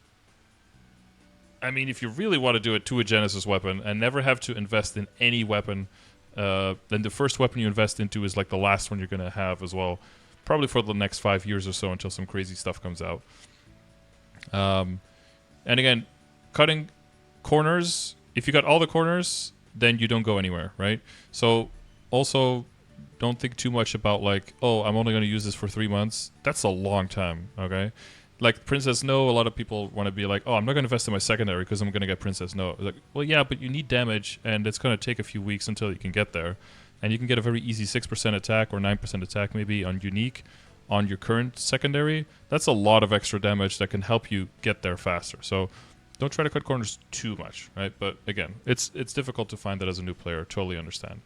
I mean, if you really want to do it, to a Genesis weapon and never have to invest in any weapon, then the first weapon you invest into is like the last one you're going to have as well, probably for the next 5 years or so until some crazy stuff comes out. And again, cutting corners, if you got all the corners, then you don't go anywhere, right? So also, don't think too much about like, oh, I'm only going to use this for 3 months. That's a long time, okay? Like Princess No, a lot of people want to be like, oh, I'm not going to invest in my secondary because I'm going to get Princess No. Like, well, yeah, but you need damage, and it's going to take a few weeks until you can get there. And you can get a very easy 6% attack or 9% attack maybe on Unique on your current secondary. That's a lot of extra damage that can help you get there faster. So don't try to cut corners too much, right? But again, it's difficult to find that as a new player. Totally understand.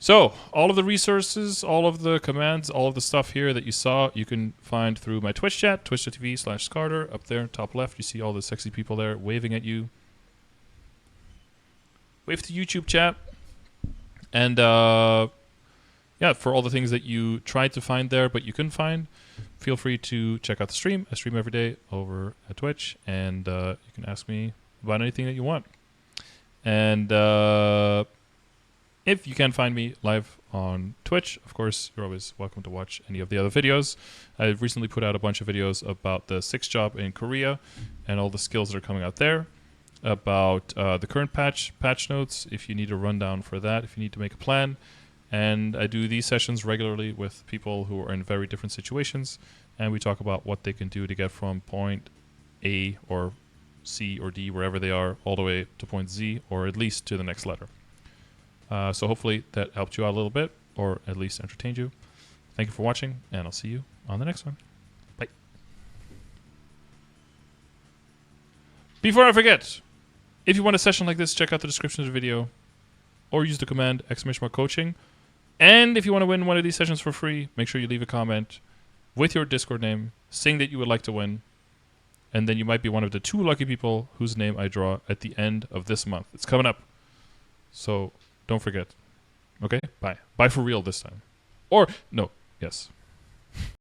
So, all of the resources, all of the commands, all of the stuff here that you saw, you can find through my Twitch chat, twitch.tv/Scardor. Up there, top left, you see all the sexy people there waving at you. Wave to YouTube chat. And, yeah, for all the things that you tried to find there but you couldn't find, feel free to check out the stream. I stream every day over at Twitch, and you can ask me about anything that you want. And, if you can find me live on Twitch, of course, you're always welcome to watch any of the other videos. I've recently put out a bunch of videos about the 6 job in Korea and all the skills that are coming out there, about the current patch notes, if you need a rundown for that, if you need to make a plan. And I do these sessions regularly with people who are in very different situations, and we talk about what they can do to get from point A or C or D, wherever they are, all the way to point Z, or at least to the next letter. So hopefully that helped you out a little bit, or at least entertained you. Thank you for watching, and I'll see you on the next one. Bye. Before I forget, if you want a session like this, check out the description of the video, or use the command !coaching. And if you want to win one of these sessions for free, make sure you leave a comment with your Discord name, saying that you would like to win. and then you might be one of the 2 lucky people whose name I draw at the end of this month. It's coming up. So don't forget. Okay? Bye. Bye for real this time. Or, no. Yes.